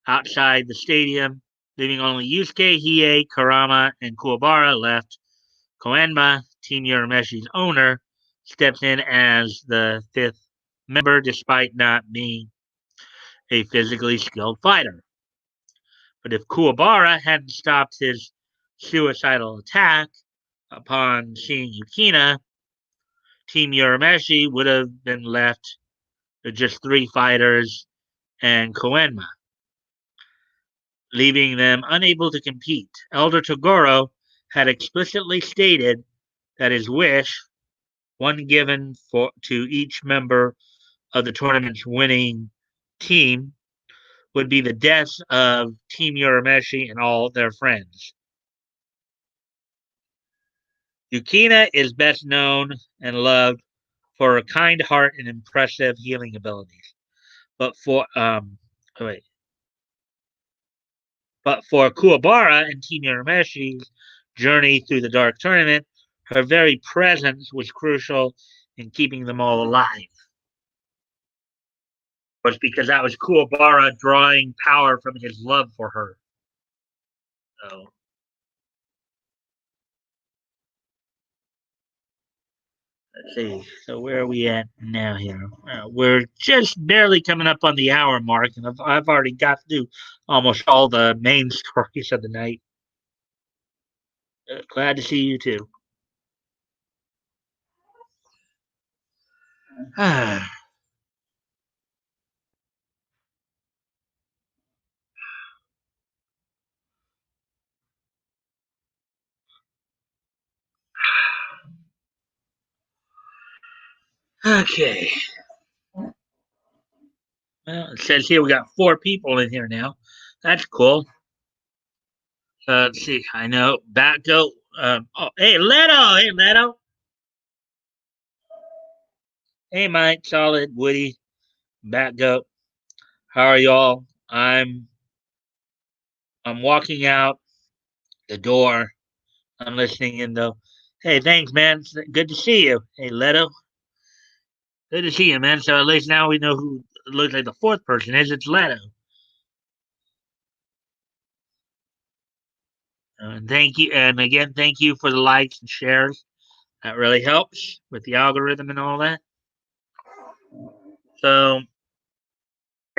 outside the stadium, leaving only Yusuke, Hiei, Karama, and Kuwabara left. Koenma, Team Urameshi's owner, steps in as the 5th member despite not being a physically skilled fighter. But if Kuwabara hadn't stopped his suicidal attack upon seeing Yukina, Team Urameshi would have been left with just 3 fighters and Koenma, leaving them unable to compete. Elder Toguro had explicitly stated that his wish, one given to each member of the tournament's winning team, would be the deaths of Team Urameshi and all their friends. Yukina is best known and loved for a kind heart and impressive healing abilities. But for wait, but for Kuwabara and Team Urameshi's journey through the Dark Tournament, her very presence was crucial in keeping them all alive. Was because that was Kuwabara drawing power from his love for her. So let's see. So where are we at now here? We're just barely coming up on the hour mark, and I've already got through almost all the main stories of the night. Glad to see you too. Okay. Well, it says here we got 4 people in here now. That's cool. Let's see. I know. Batgo. Oh, hey, Leto. Hey, Leto. Hey, Mike. Solid. Woody. Batgo. How are y'all? I'm walking out the door. I'm listening in though. Hey, thanks, man. It's good to see you. Hey, Leto. Good to see you, man. So at least now we know who it looks like the fourth person is. It's Leto. And thank you. And again, thank you for the likes and shares. That really helps with the algorithm and all that. So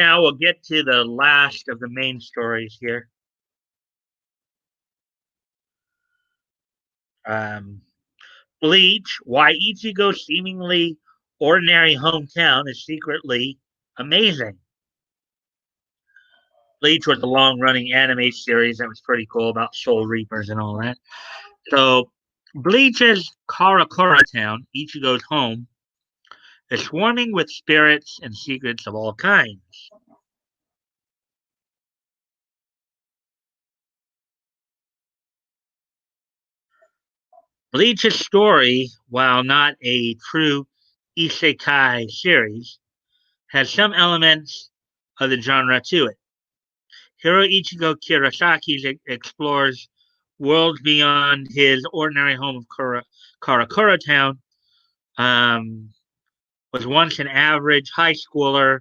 now we'll get to the last of the main stories here. Um, Bleach, why Ichigo's seemingly ordinary hometown is secretly amazing. Bleach was a long running anime series that was pretty cool about Soul Reapers and all that. So, Bleach's Karakura town, Ichigo's home, is swarming with spirits and secrets of all kinds. Bleach's story, while not a true isekai series, has some elements of the genre to it. Hiro Ichigo Kurosaki explores worlds beyond his ordinary home of Karakura Town. Um, was once an average high schooler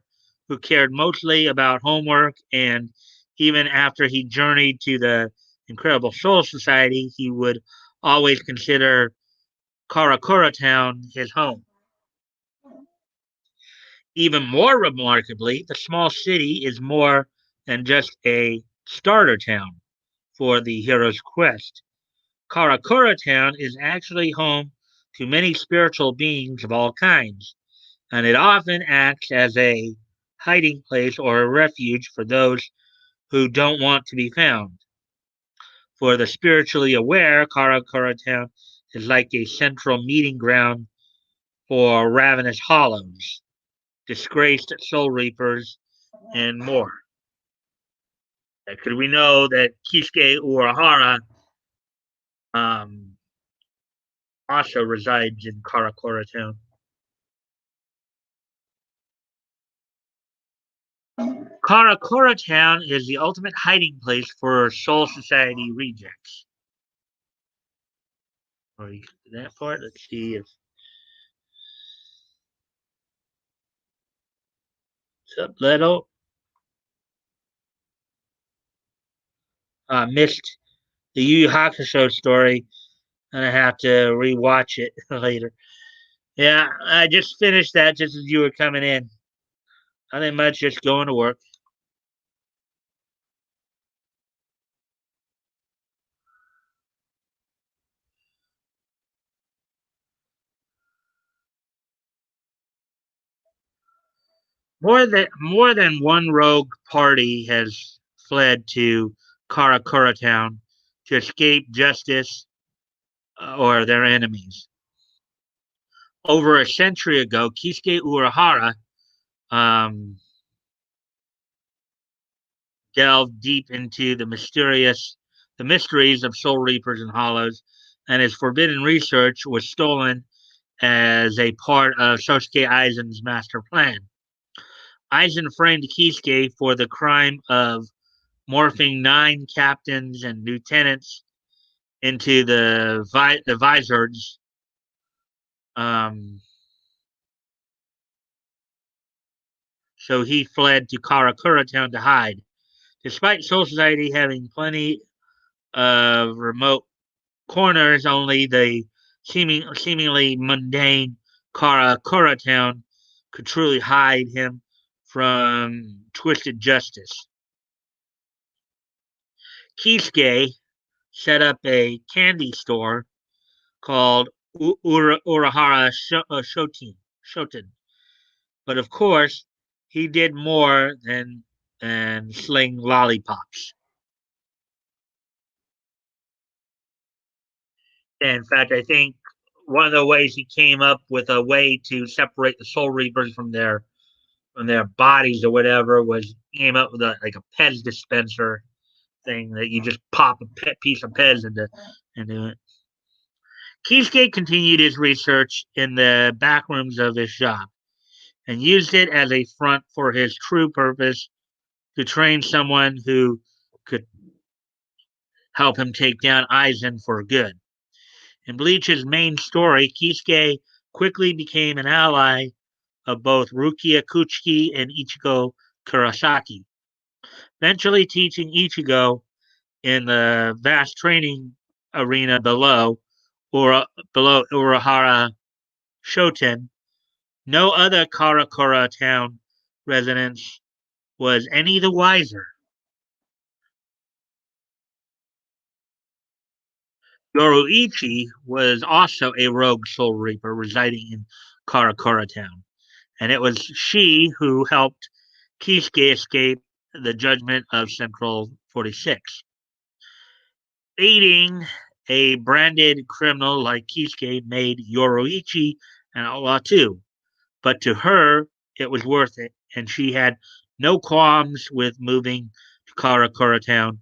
who cared mostly about homework, and even after he journeyed to the Incredible Soul Society, he would always consider Karakura Town his home. Even more remarkably, the small city is more than just a starter town for the hero's quest. Karakura Town is actually home to many spiritual beings of all kinds, and it often acts as a hiding place or a refuge for those who don't want to be found. For the spiritually aware, Karakura Town is like a central meeting ground for ravenous hollows, disgraced soul reapers, and more. Because we know that Kisuke Urahara um, also resides in Karakura Town. Karakura Town is the ultimate hiding place for Soul Society rejects. Or you that part? Let's see if what's up, Leto. Missed the Yu Yu Hakusho story, and I have to rewatch it later. Yeah, I just finished that just as you were coming in. Nothing much, just going to work. More than one rogue party has fled to Karakura Town to escape justice or their enemies. Over a century ago, Kisuke Urahara um, delved deep into the mysteries of Soul Reapers and Hollows, and his forbidden research was stolen as a part of Sosuke Aizen's master plan. Aizen framed Kisuke for the crime of morphing 9 captains and lieutenants into the Vizards. Um, so he fled to Karakura town to hide. Despite Soul Society having plenty of remote corners, only the seemingly mundane Karakura town could truly hide him from twisted justice. Kisuke set up a candy store called Urahara Shoten. But of course, he did more than sling lollipops. And in fact, I think one of the ways he came up with a way to separate the Soul Reapers from their bodies or whatever was came up with like a Pez dispenser thing that you just pop a piece of Pez into it. Kisuke continued his research in the back rooms of his shop and used it as a front for his true purpose to train someone who could help him take down Aizen for good. In Bleach's main story, Kisuke quickly became an ally of both Rukia Kuchiki and Ichigo Kurosaki, eventually teaching Ichigo in the vast training arena below Urahara Shoten. No other Karakura town residents was any the wiser. Yoroichi was also a rogue Soul Reaper residing in Karakura town, and it was she who helped Kisuke escape the judgment of Central 46. Aiding a branded criminal like Kisuke made Yoroichi an outlaw too, but to her it was worth it, and she had no qualms with moving to Karakura town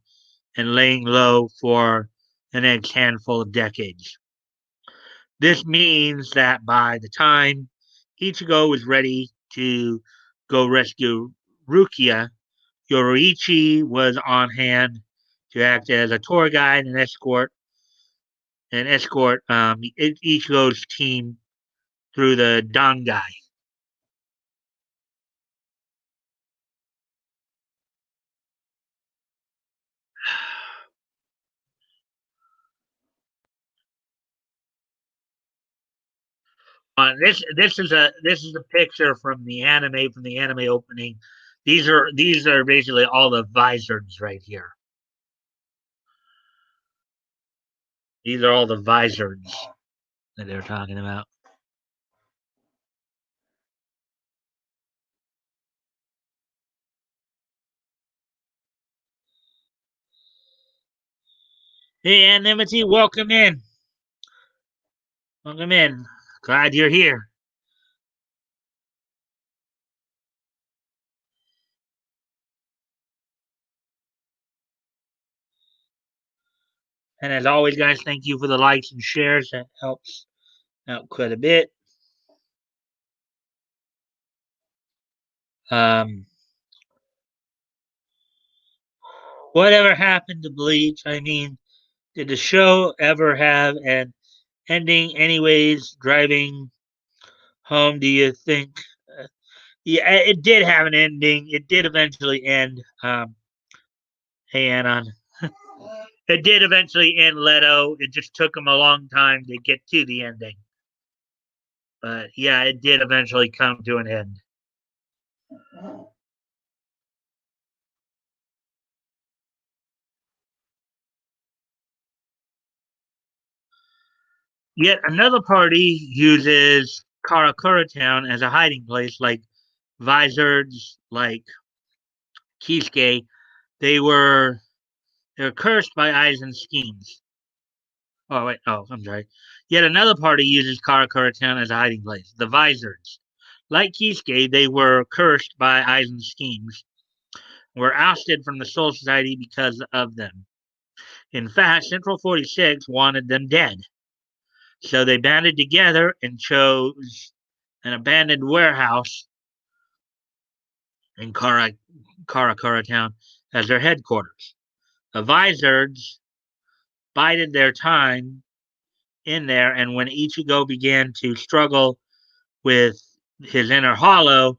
and laying low for the next handful of decades. This means that by the time Ichigo was ready to go rescue Rukia, Yoroichi was on hand to act as a tour guide and escort Ichigo's team through the Dangai. This is a picture from the anime opening. These are basically all the visors right here. These are all the visors that they're talking about. Hey, Anonymity, welcome in. Welcome in. Glad you're here. And as always, guys, thank you for the likes and shares. That helps out quite a bit. Um, whatever happened to Bleach? I mean, did the show ever have an ending? Anyways, driving home, do you think? Yeah, it did have an ending. It did eventually end. Hey, Anon. It did eventually end Leto. It just took him a long time to get to the ending. But yeah, it did eventually come to an end. Yet another party uses Karakura Town as a hiding place, like Vizards, like Kisuke. They were they were cursed by Aizen's schemes. Oh wait, oh I'm sorry. Yet another party uses Karakura Town as a hiding place, the Vizards. Like Kisuke, they were cursed by Aizen's schemes, were ousted from the Soul Society because of them. In fact, Central 46 wanted them dead. So they banded together and chose an abandoned warehouse in Karakura town as their headquarters. The Vizards bided their time in there, and when Ichigo began to struggle with his inner hollow,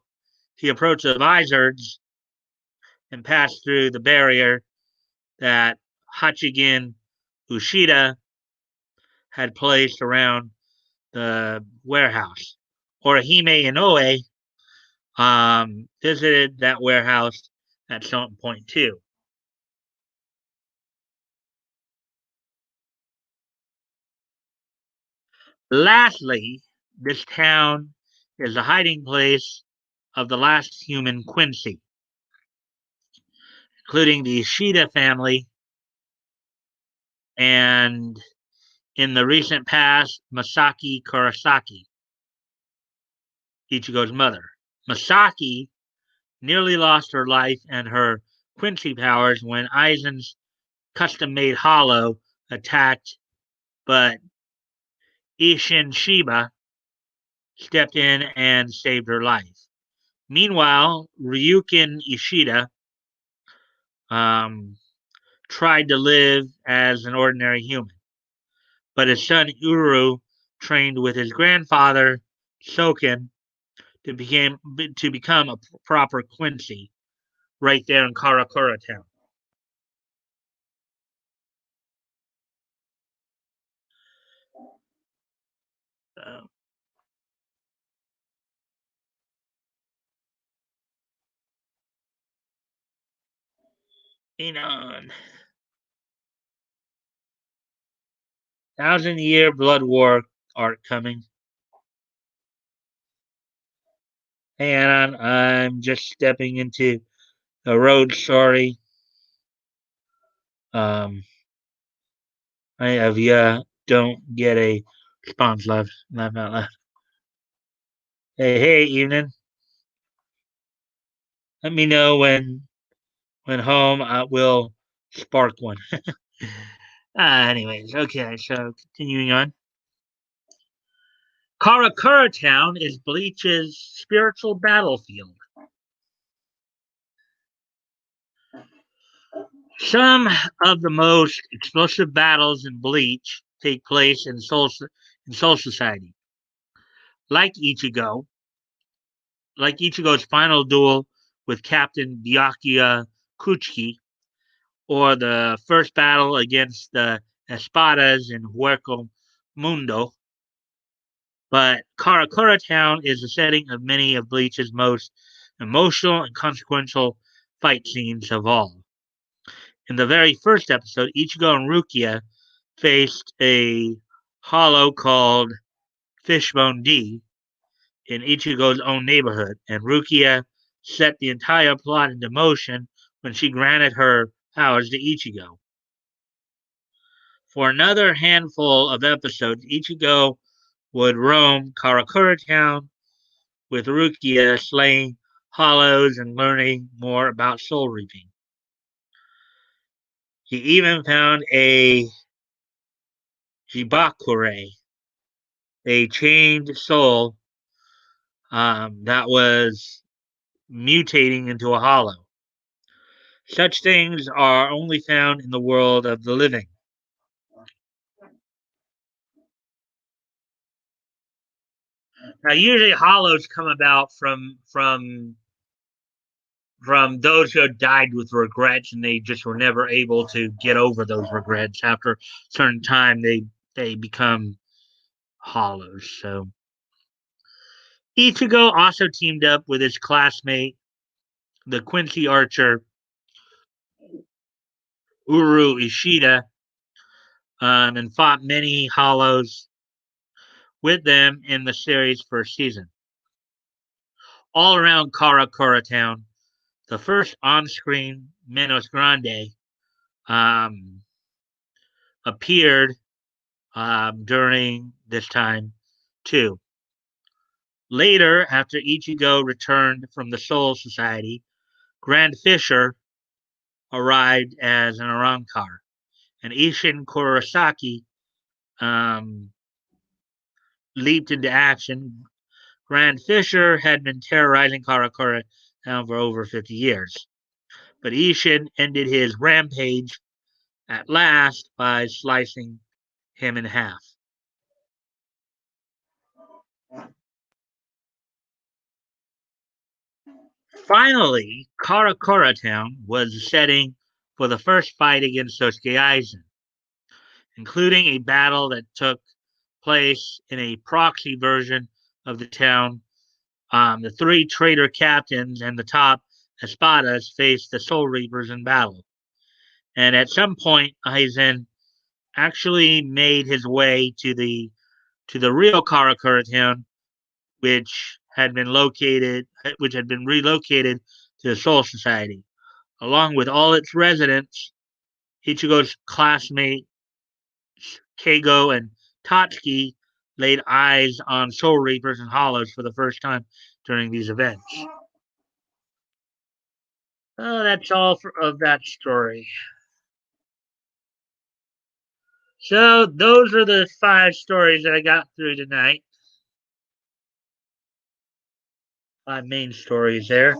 he approached the Vizards and passed through the barrier that Hachigin Ushida had placed around the warehouse. Orihime Inoue visited that warehouse at some point too. Lastly, this town is the hiding place of the last human Quincy, including the Ishida family and, in the recent past, Masaki Kurosaki, Ichigo's mother. Masaki nearly lost her life and her Quincy powers when Aizen's custom made hollow attacked, but Ishin Shiba stepped in and saved her life. Meanwhile, Ryukin Ishida um, tried to live as an ordinary human, but his son Uru trained with his grandfather Soken to become a proper Quincy right there in Karakura town. Uh, on. Thousand-Year Blood War arc coming. And I'm just stepping into a road story. I have don't get a response laugh out loud. Hey, evening. Let me know when home. I will spark one. Anyways, okay. So continuing on. Karakura Town is Bleach's spiritual battlefield. Some of the most explosive battles in Bleach take place in Soul Society. Like Ichigo, like Ichigo's final duel with Captain Byakuya Kuchiki, or the first battle against the Espadas in Huerco Mundo. But Karakura Town is the setting of many of Bleach's most emotional and consequential fight scenes of all. In the very first episode, Ichigo and Rukia faced a hollow called Fishbone D in Ichigo's own neighborhood, and Rukia set the entire plot into motion when she granted her powers to Ichigo. For another handful of episodes, Ichigo would roam Karakura Town with Rukia, slaying hollows and learning more about soul reaping. He even found a Jibakure, a chained soul that was mutating into a hollow. Such things are only found in the world of the living. Now, usually hollows come about from those who had died with regrets, and they just were never able to get over those regrets. After a certain time, they become hollows. So Ichigo also teamed up with his classmate, the Quincy archer Uru Ishida, and fought many hollows with them in the series' first season. All around Karakura Town, the first on-screen Menos Grande um, appeared during this time too. Later, after Ichigo returned from the Soul Society, Grand Fisher arrived as an Arankar, and Ishin Kurosaki um, leaped into action. Grand Fisher had been terrorizing Karakura town for over 50 years, but Ishin ended his rampage at last by slicing him in half. Finally, Karakura town was the setting for the first fight against Sosuke Aizen, including a battle that took place in a proxy version of the town. The three traitor captains and the top espadas faced the Soul Reapers in battle. And at some point, Aizen actually made his way to the real Karakura town, which had been relocated to the Soul Society, along with all its residents. Ichigo's classmate Keigo and Tatsuki laid eyes on Soul Reapers and Hollows for the first time during these events. That's all of that story. So those are the 5 stories that I got through tonight. 5 main stories there.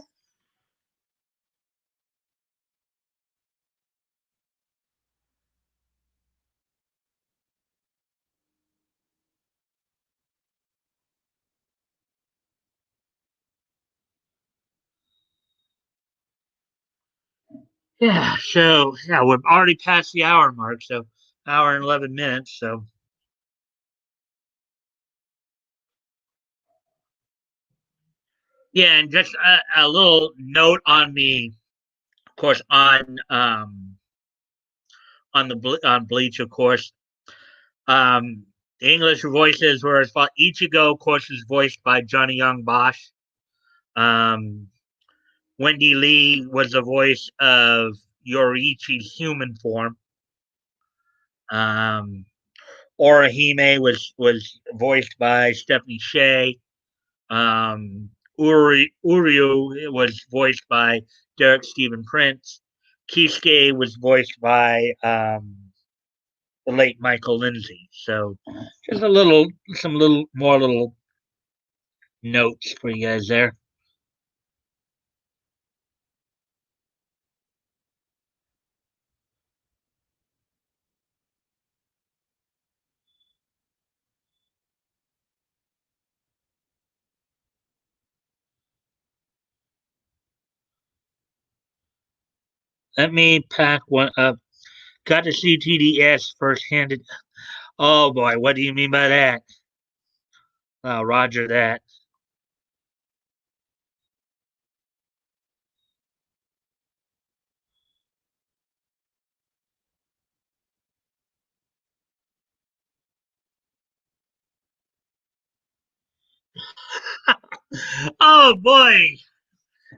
Yeah, so yeah, we're already past the hour mark, so hour and 11 minutes. So yeah, and just a little note on the, of course, on on Bleach, of course. Um, the English voices were as far. Ichigo, of course, is voiced by Johnny Young Bosch. Um, Wendy Lee was the voice of Yoriichi's human form. Um, Orihime was voiced by Stephanie Shea. Uryu was voiced by Derek Stephen Prince. Kisuke was voiced by the late Michael Lindsay. So just some little more little notes for you guys there. Let me pack one up. Got to see TDS first handed. Oh boy, what do you mean by that? Roger that. Oh boy,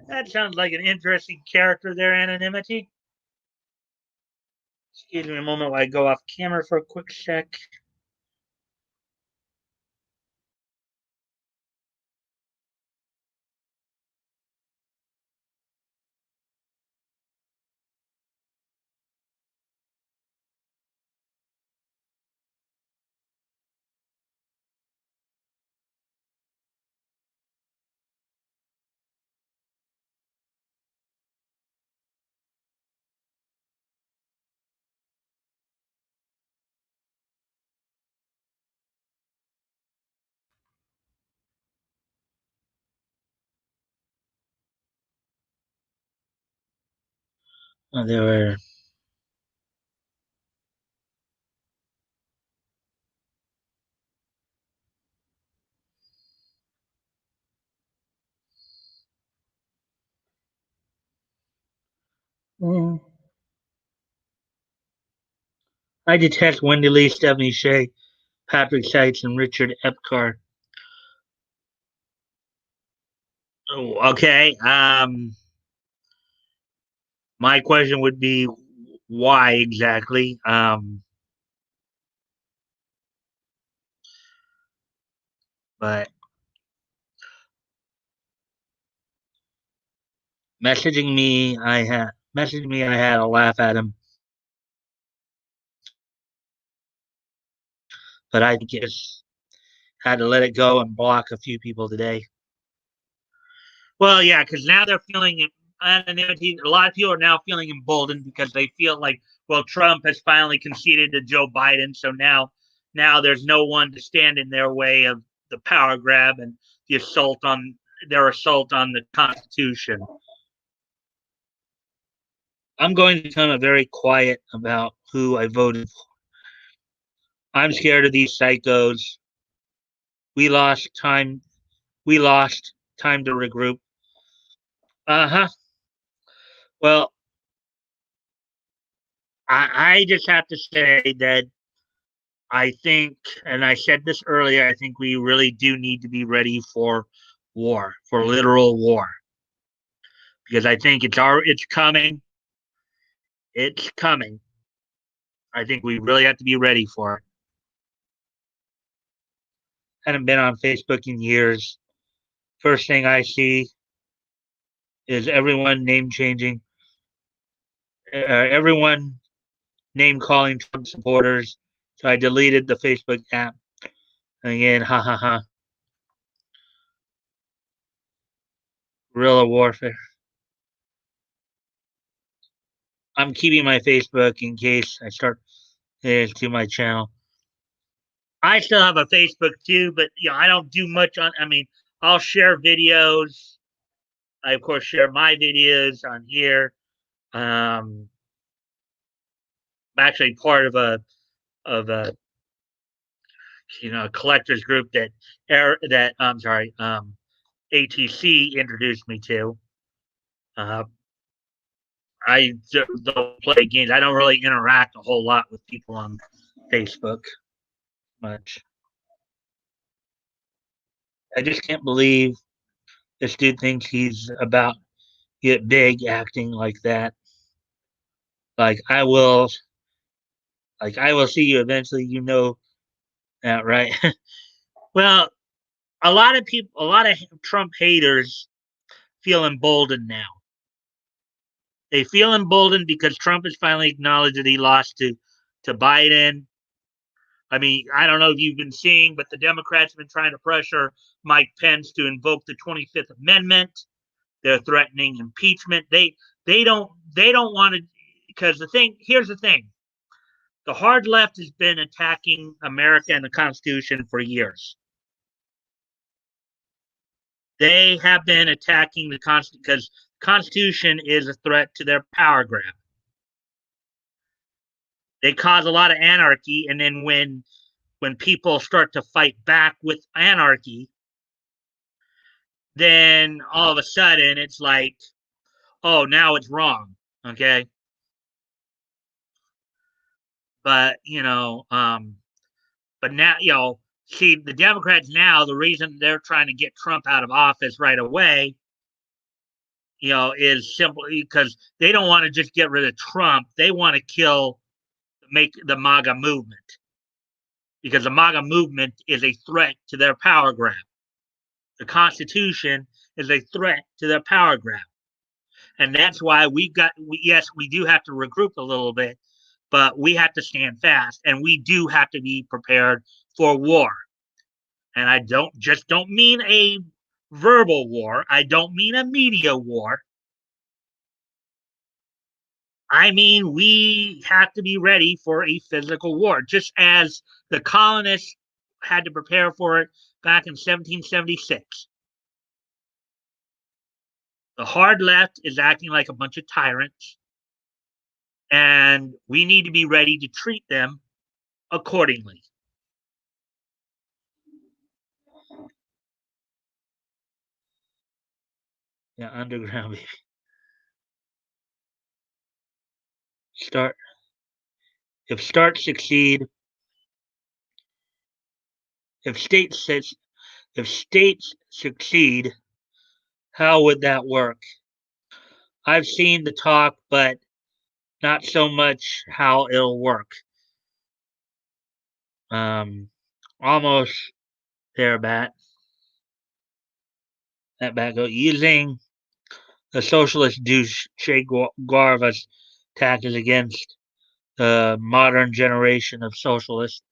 that sounds like an interesting character there, Anonymity. Excuse me a moment while I go off camera for a quick sec. There were. Mm. I detest Wendy Lee, Stephanie Shea, Patrick Seitz, and Richard Epcar. Oh, okay. My question would be why exactly? But messaging me. I had a laugh at him, but I think Had to let it go and block a few people today. Well, yeah, because now they're feeling anonymity. A lot of people are now feeling emboldened because they feel like, well, Trump has finally conceded to Joe Biden, so now there's no one to stand in their way of the power grab and the assault on the Constitution. I'm going to become very quiet about who I voted for. I'm scared of these psychos. We lost time. We lost time to regroup. Uh huh. Well, I just have to say that I think, and I said this earlier, I think we really do need to be ready for war, for literal war, because I think it's coming. It's coming. I think we really have to be ready for it. I haven't been on Facebook in years. First thing I see is everyone name changing, everyone name calling Trump supporters. So I deleted the Facebook app. And again, ha ha ha. Guerrilla warfare. I'm keeping my Facebook in case I start to my channel. I still have a Facebook too, but I don't do much on. I mean, I'll share videos. I of course share my videos on here. I'm actually part of a collectors group that I'm sorry ATC introduced me to. Uh, I don't play games. I don't really interact a whole lot with people on Facebook much. I just can't believe this dude thinks he's about to get big acting like that. Like I will see you eventually. You know that, right? Well, a lot of Trump haters feel emboldened now. They feel emboldened because Trump has finally acknowledged that he lost to Biden. I mean, I don't know if you've been seeing, but the Democrats have been trying to pressure Mike Pence to invoke the 25th Amendment. They're threatening impeachment. They don't want to, because here's the thing. The hard left has been attacking America and the Constitution for years. They have been attacking the Constitution because the Constitution is a threat to their power grab. They cause a lot of anarchy, and then when people start to fight back with anarchy, then all of a sudden it's like, oh, now it's wrong. Okay. But, but now, see, the Democrats now, the reason they're trying to get Trump out of office right away, is simply because they don't want to just get rid of Trump. They want to make the MAGA movement because the MAGA movement is a threat to their power grab. The Constitution is a threat to their power grab. And that's why yes, we do have to regroup a little bit, but we have to stand fast and we do have to be prepared for war. And I don't mean a verbal war. I don't mean a media war. I mean, we have to be ready for a physical war, just as the colonists had to prepare for it back in 1776. The hard left is acting like a bunch of tyrants, and we need to be ready to treat them accordingly. Yeah, underground, baby. Start if start succeed. If states says if states succeed, how would that work? I've seen the talk, but not so much how it'll work. Um, almost there, Bat. That Bat go using the socialist douche Che Guevara's tactics against the modern generation of socialists.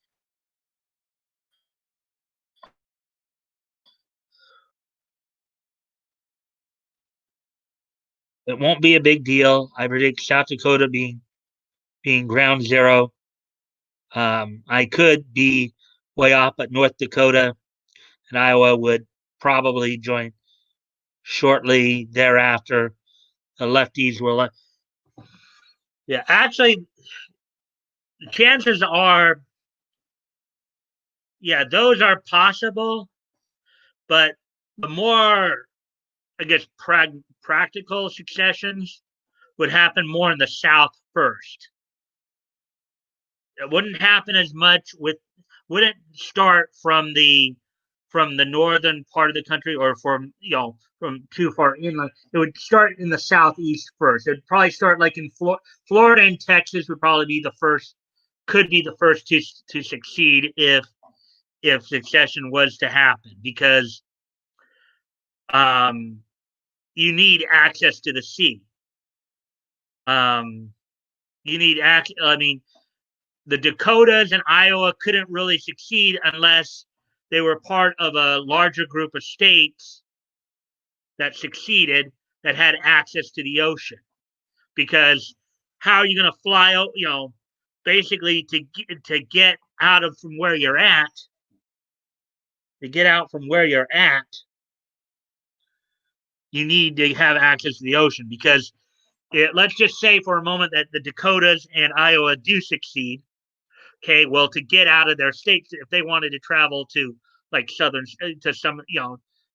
It won't be a big deal. I predict South Dakota being ground zero. I could be way off, but North Dakota and Iowa would probably join shortly thereafter. The lefties will. Yeah, actually, the chances are, yeah, those are possible, but the more, I guess, practical successions would happen more in the South first. It wouldn't happen as much with, wouldn't start from the northern part of the country or from from too far inland. It would start in the southeast first. It'd probably start like in Florida and Texas would probably be the first, could be the first to succeed if succession was to happen, because um, you need access to the sea. Um, you need access. I mean, the Dakotas and Iowa couldn't really succeed unless they were part of a larger group of states that succeeded that had access to the ocean. Because how are you going to fly? Basically to get out of from where you're at, to get out from where you're at, you need to have access to the ocean. Because let's just say for a moment that the Dakotas and Iowa do succeed. Okay, well, to get out of their states, if they wanted to travel to like southern, to some,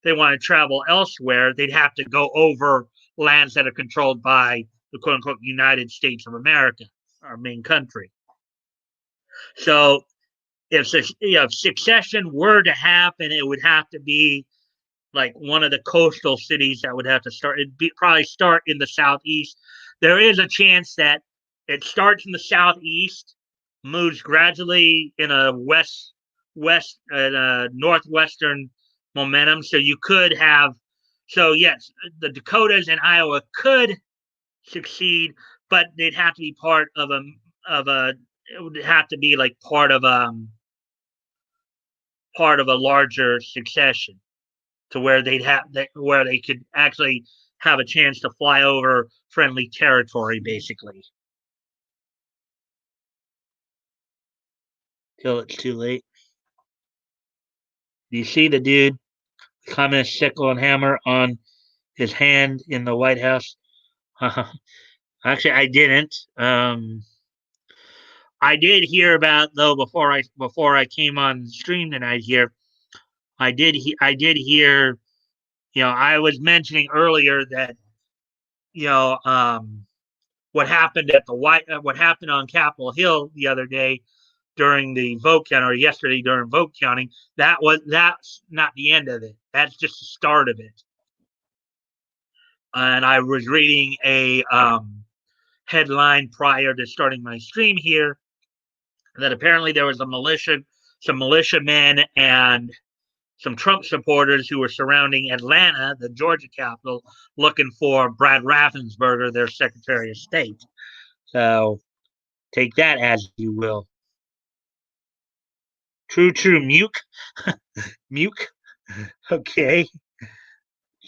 they want to travel elsewhere, they'd have to go over lands that are controlled by the quote unquote United States of America, our main country. So if succession were to happen, it would have to be like one of the coastal cities that would have to start. Probably start in the southeast. There is a chance that it starts in the southeast, moves gradually in a northwestern momentum. So you could have, so yes, the Dakotas and Iowa could succeed, but they'd have to be part of a it would have to be like part of a larger succession, to where where they could actually have a chance to fly over friendly territory, basically. Till it's too late. Do you see the dude climbing a sickle and hammer on his hand in the White House? Actually, I didn't. I did hear about, though, before I came on stream tonight here. I did hear. I was mentioning earlier that you know what happened at the what happened on Capitol Hill the other day during the vote count, or yesterday during vote counting. That's not the end of it. That's just the start of it. And I was reading a headline prior to starting my stream here that apparently there was some militiamen and some Trump supporters who were surrounding Atlanta, the Georgia capital, looking for Brad Raffensperger, their Secretary of State. So take that as you will. True, Muke. Muke. Okay.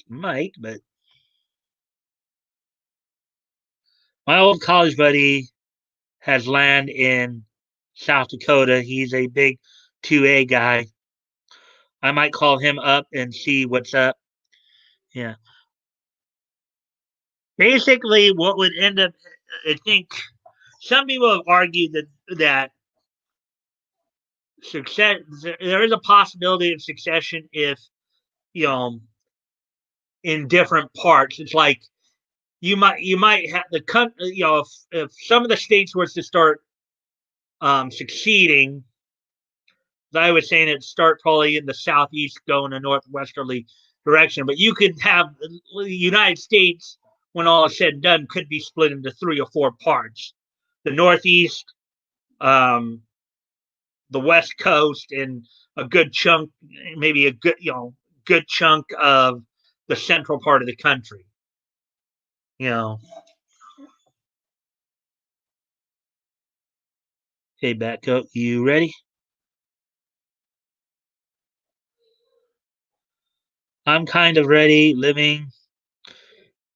Mike, but my old college buddy has land in South Dakota. He's a big 2A guy. I might call him up and see what's up. Yeah. Basically, what would end up, I think, some people have argued that success, there is a possibility of succession if, you know, in different parts. It's like you might have the country, if some of the states were to start succeeding, I was saying it start probably in the southeast, go in a northwesterly direction. But you could have the United States, when all is said and done, could be split into 3 or 4 parts: the Northeast, um, the West Coast, and a good chunk, maybe a good chunk of the central part of the country. You know. Hey, Batco, you ready? I'm kind of ready, living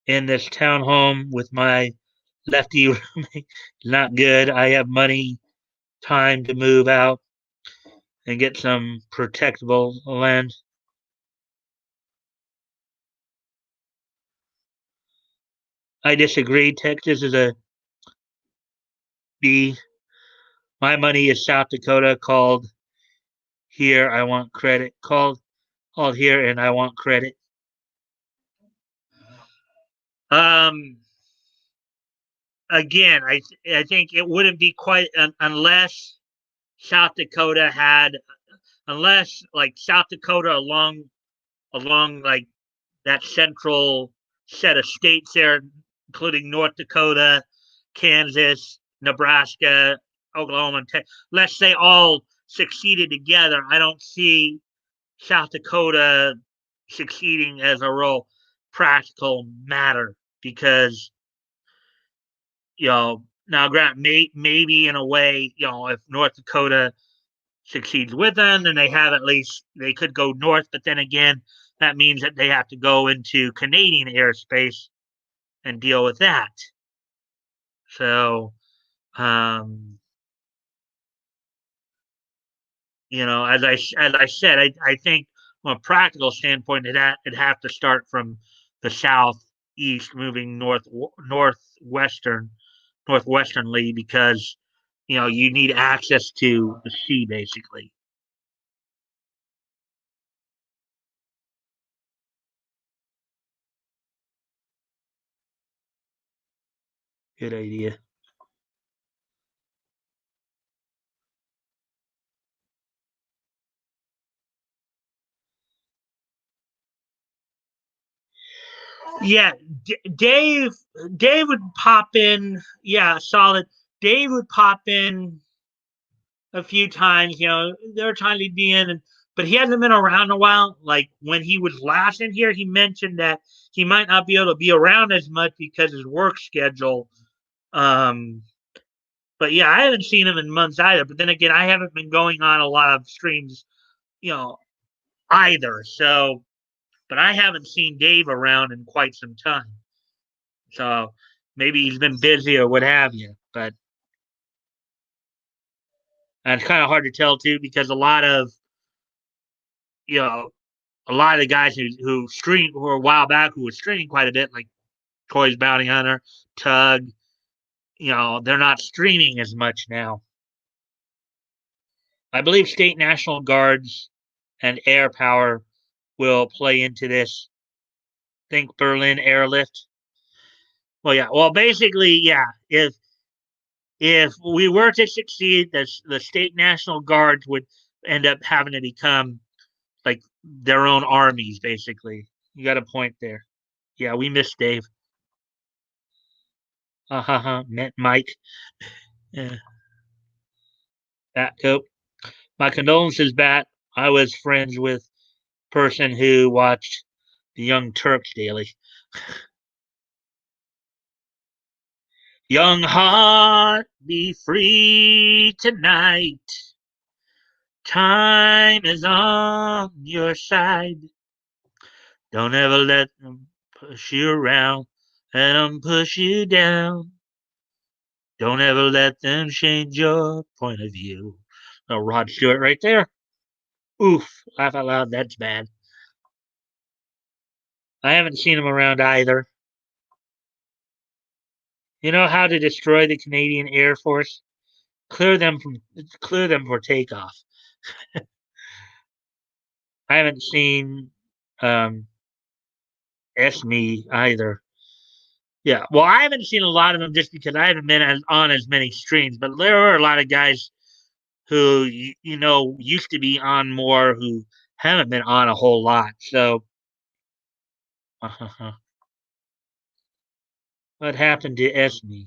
in this townhome with my lefty roommate. Not good. I have money, time to move out and get some protectable land. I disagree. Texas is a B. My money is South Dakota. Called here, I want credit. Called here, and I want credit. Um, Again, I think it wouldn't be quite unless South Dakota had unless like South Dakota along like that central set of states there, including North Dakota, Kansas, Nebraska, Oklahoma, and Texas. Let's say all succeeded together. I don't see South Dakota succeeding as a real practical matter because now grant maybe in a way if North Dakota succeeds with them, then they have at least they could go north. But then again, that means that they have to go into Canadian airspace and deal with that. So, um, as I said, I think from a practical standpoint, it'd have to start from the southeast, moving northwesternly, because you need access to the sea, basically. Good idea. Yeah, Dave would pop in. Yeah, solid. Dave would pop in a few times. There are times he'd be in, but he hasn't been around in a while. Like when he was last in here, he mentioned that he might not be able to be around as much because his work schedule. Um, but yeah, I haven't seen him in months either. But then again, I haven't been going on a lot of streams, you know, either. So, but I haven't seen Dave around in quite some time. So maybe he's been busy or what have you. But it's kind of hard to tell too because you know a lot of the guys who stream who were a while back who was streaming quite a bit, like Toys Bounty Hunter, Tug, they're not streaming as much now. I believe state national guards and air power will play into this. Think Berlin airlift. Well, yeah. Well, basically, yeah. If we were to succeed, the state national guards would end up having to become like their own armies, basically. You got a point there. Yeah, we missed Dave. Met Mike. Yeah, Bat Cope. My condolences, Bat. I was friends with person who watched the Young Turks daily. Young heart, be free tonight. Time is on your side. Don't ever let them push you around. Let them push you down. Don't ever let them change your point of view. No, Rod Stewart right there. Oof, laugh out loud. That's bad. I haven't seen him around either. You know how to destroy the Canadian Air Force? Clear them from clear them for takeoff. I haven't seen um Esme either. Yeah, well, I haven't seen a lot of them just because I haven't been on as many streams. But there are a lot of guys who used to be on more who haven't been on a whole lot. So, what happened to Esme?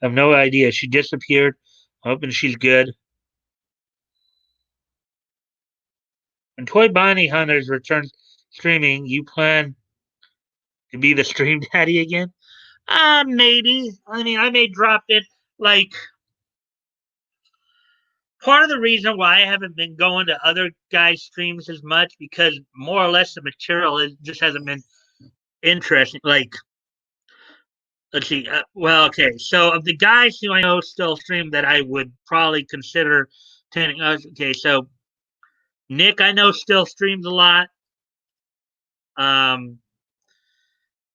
I have no idea. She disappeared. I'm hoping she's good. When Toy Bonnie Hunters returns streaming, you plan to be the stream daddy again? Maybe. I mean, I may drop it. Like, part of the reason why I haven't been going to other guys' streams as much because more or less the material just hasn't been. interesting. Like, let's see. Well, okay. So of the guys who I know still stream that I would probably consider attending. Okay, so Nick, I know still streams a lot. Um,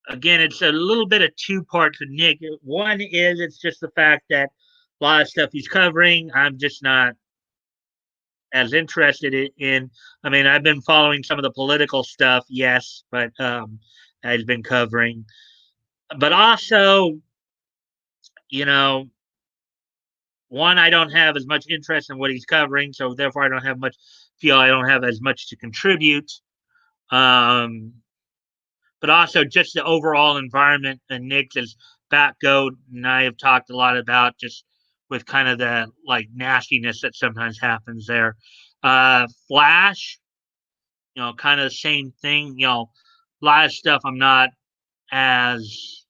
Again, it's a little bit of two parts of Nick. One is it's just the fact that a lot of stuff he's covering, I'm just not as interested in. I mean, I've been following some of the political stuff, yes, but he's been covering. But also, you know, one, I don't have as much interest in what he's covering, so therefore I don't have much feel I don't have as much to contribute. Um, but also just the overall environment and Nick's is backgoat and I have talked a lot about just with kind of the like nastiness that sometimes happens there. Flash, kind of the same thing. A lot of stuff I'm not as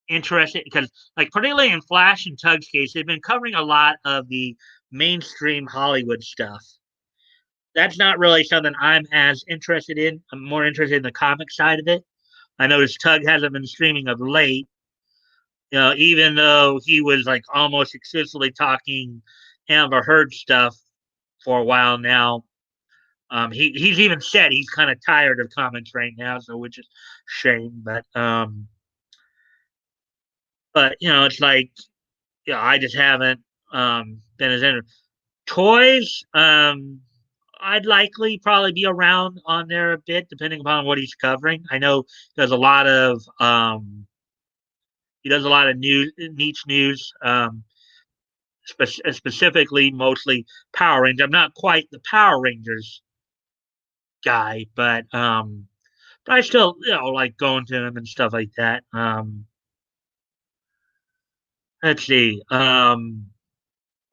interested because, like, particularly in Flash and Tug's case, they've been covering a lot of the mainstream Hollywood stuff. That's not really something I'm as interested in. I'm more interested in the comic side of it. I noticed Tug hasn't been streaming of late, even though he was like almost exclusively talking Amber Heard stuff for a while now. He's even said he's kind of tired of comics right now, so which is shame. But it's like I just haven't been as into toys. I'd likely probably be around on there a bit, depending upon what he's covering. I know there's a lot of he does a lot of news, niche news, specifically mostly Power Rangers. I'm not quite the Power Rangers guy, but I still like going to him and stuff like that. Let's see.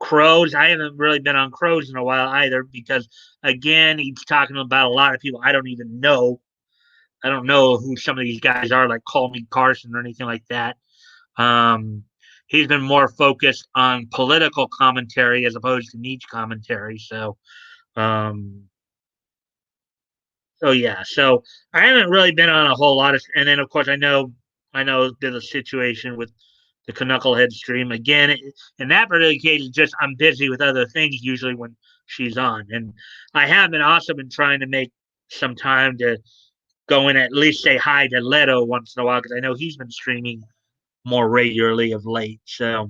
Crows. I haven't really been on Crows in a while either because again he's talking about a lot of people I don't even know. I don't know who some of these guys are, like Call Me Carson or anything like that. Um, he's been more focused on political commentary as opposed to niche commentary. Um, so I haven't really been on a whole lot of, and then of course I know there's a situation with the Knucklehead stream again. In that particular case, it's just I'm busy with other things usually when she's on, and I have been also been trying to make some time to go in at least say hi to Leto once in a while because I know he's been streaming more regularly of late. So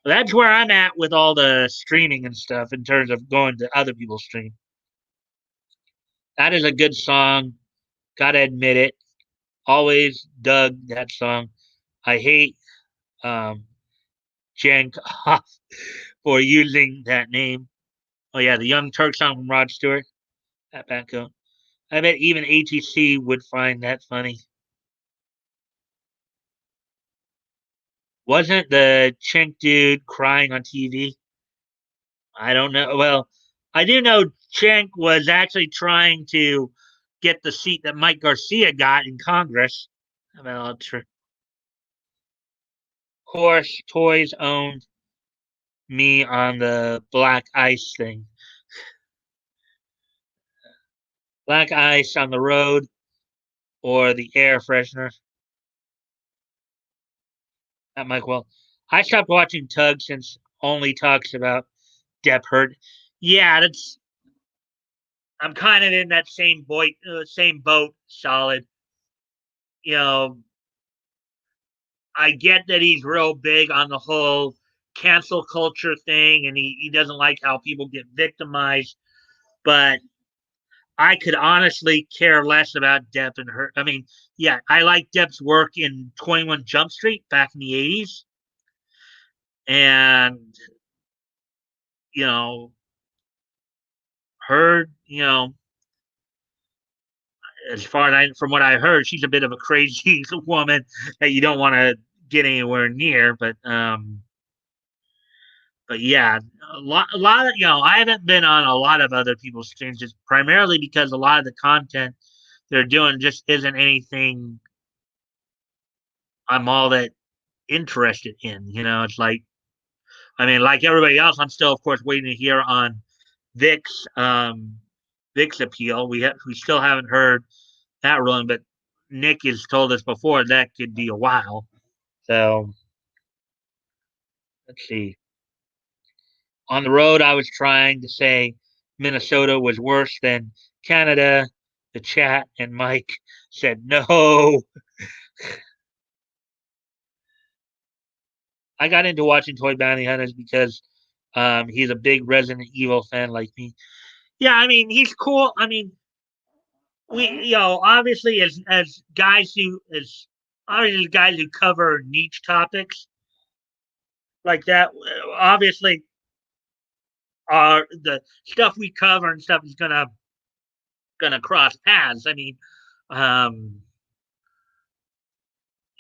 that's where I'm at with all the streaming and stuff in terms of going to other people's stream. That is a good song. Gotta admit it. Always dug that song. I hate um, Jan for using that name. Oh yeah, the Young Turk song from Rod Stewart. That back up. I bet even ATC would find that funny. Wasn't the Chink dude crying on TV? I don't know. Well, I do know Chink was actually trying to get the seat that Mike Garcia got in Congress. Well, of course, Toys owned me on the black ice thing. Black ice on the road or the air freshener. That Mike. Well, I stopped watching Tug since only talks about Depp hurt. Yeah, that's. I'm kind of in that same boat. Solid. You know, I get that he's real big on the whole cancel culture thing, and he doesn't like how people get victimized. But I could honestly care less about Depp and her. I mean, yeah, I like Depp's work in 21 Jump Street back in the 80s. And, you know, heard, as far as from what I heard, she's a bit of a crazy woman that you don't want to get anywhere near. But yeah, a lot of I haven't been on a lot of other people's streams just primarily because a lot of the content they're doing just isn't anything I'm all that interested in. It's like I mean, like everybody else, I'm still of course waiting to hear on Vic's Vic's appeal. We still haven't heard that ruling, but Nick has told us before that could be a while. So let's see. On the road, I was trying to say Minnesota was worse than Canada. The chat and Mike said no. I got into watching Toy Bounty Hunters because he's a big Resident Evil fan like me. Yeah, I mean he's cool. I mean we obviously as guys who as obviously guys who cover niche topics like that, obviously the stuff we cover and stuff is gonna cross paths. I mean, um,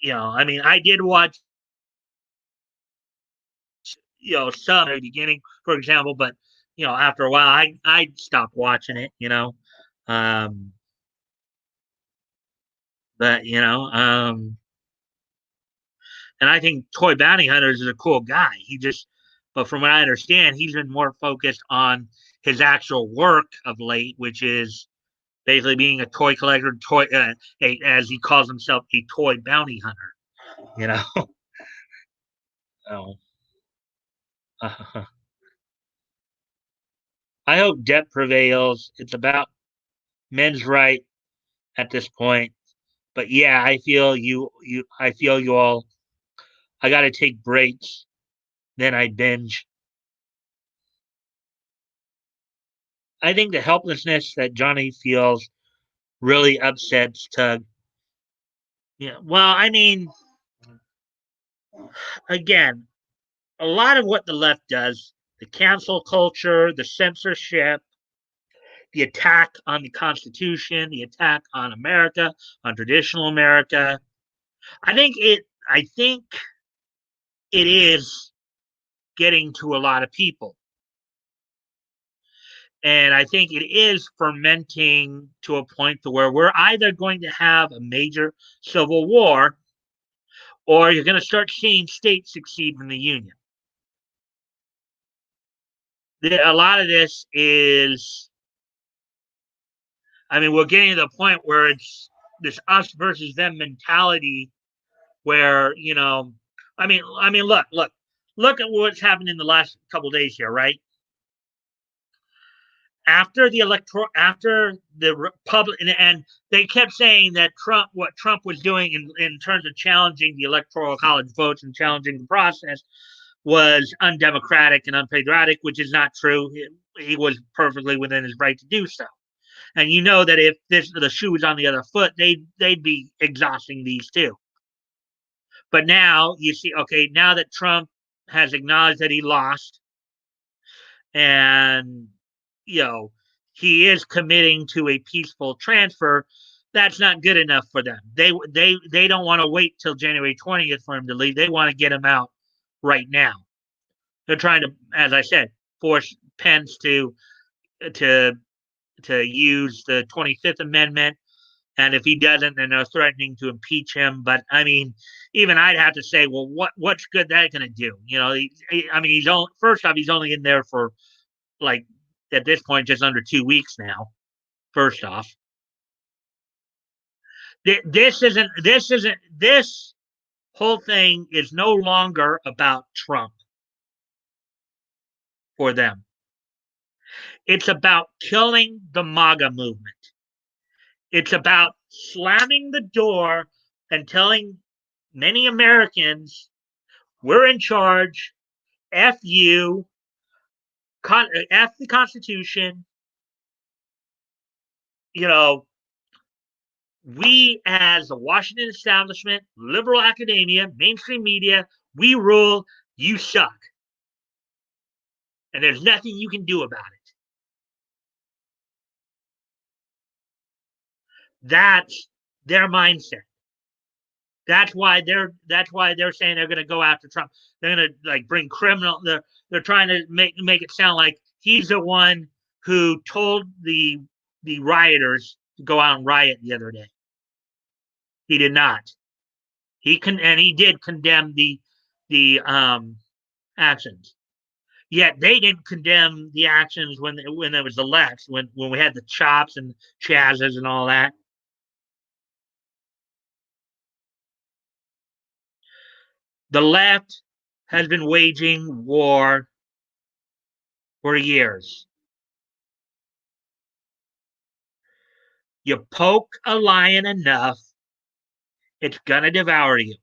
I mean, I did watch some at the beginning, for example, but after a while, I stopped watching it. Um, but and I think Toy Bounty Hunters is a cool guy. But from what I understand, he's been more focused on his actual work of late, which is basically being a toy collector, as he calls himself, a toy bounty hunter. You know. Oh. I hope debt prevails. It's about men's right at this point. But yeah, I feel you. I feel you all. I got to take breaks. Then I binge. I think the helplessness that Johnny feels really upsets Tug. Yeah. Well, I mean, again, a lot of what the left does, the cancel culture, the censorship, the attack on the Constitution, the attack on America, on traditional America. I think it is getting to a lot of people. And I think it is fermenting to a point to where we're either going to have a major civil war or you're going to start seeing states succeed in the union. A lot of this is, I mean, we're getting to the point where it's this us versus them mentality where, look at what's happened in the last couple of days here, right? After the Republic, and they kept saying that what Trump was doing in terms of challenging the electoral college votes and challenging the process was undemocratic and unpatriotic, which is not true. He was perfectly within his right to do so. And you know that if the shoe was on the other foot, they'd be exhausting these too. But now you see, okay, now that Trump has acknowledged that he lost, and you know he is committing to a peaceful transfer, that's not good enough for them. They don't want to wait till January 20th for him to leave. They want to get him out right now. They're trying to, as I said, force Pence to to use the 25th Amendment. And if he doesn't, then they're threatening to impeach him. But I mean, even I'd have to say, well, what's good that going to do? I mean, first off, he's only in there for like at this point just under 2 weeks now. First off, this whole thing is no longer about Trump for them. It's about killing the MAGA movement. It's about slamming the door and telling many Americans we're in charge. F you. F the Constitution. You know, we as the Washington establishment, liberal academia, mainstream media, we rule. You suck. And there's nothing you can do about it. That's their mindset. That's why they're saying they're going to go after Trump. They're going to like bring criminal. They're trying to make it sound like he's the one who told the rioters to go out and riot the other day. He did not. He did condemn the actions. Yet they didn't condemn the actions when there was the left, when we had the chops and chazzes and all that. The left has been waging war for years. You poke a lion enough, it's gonna devour you.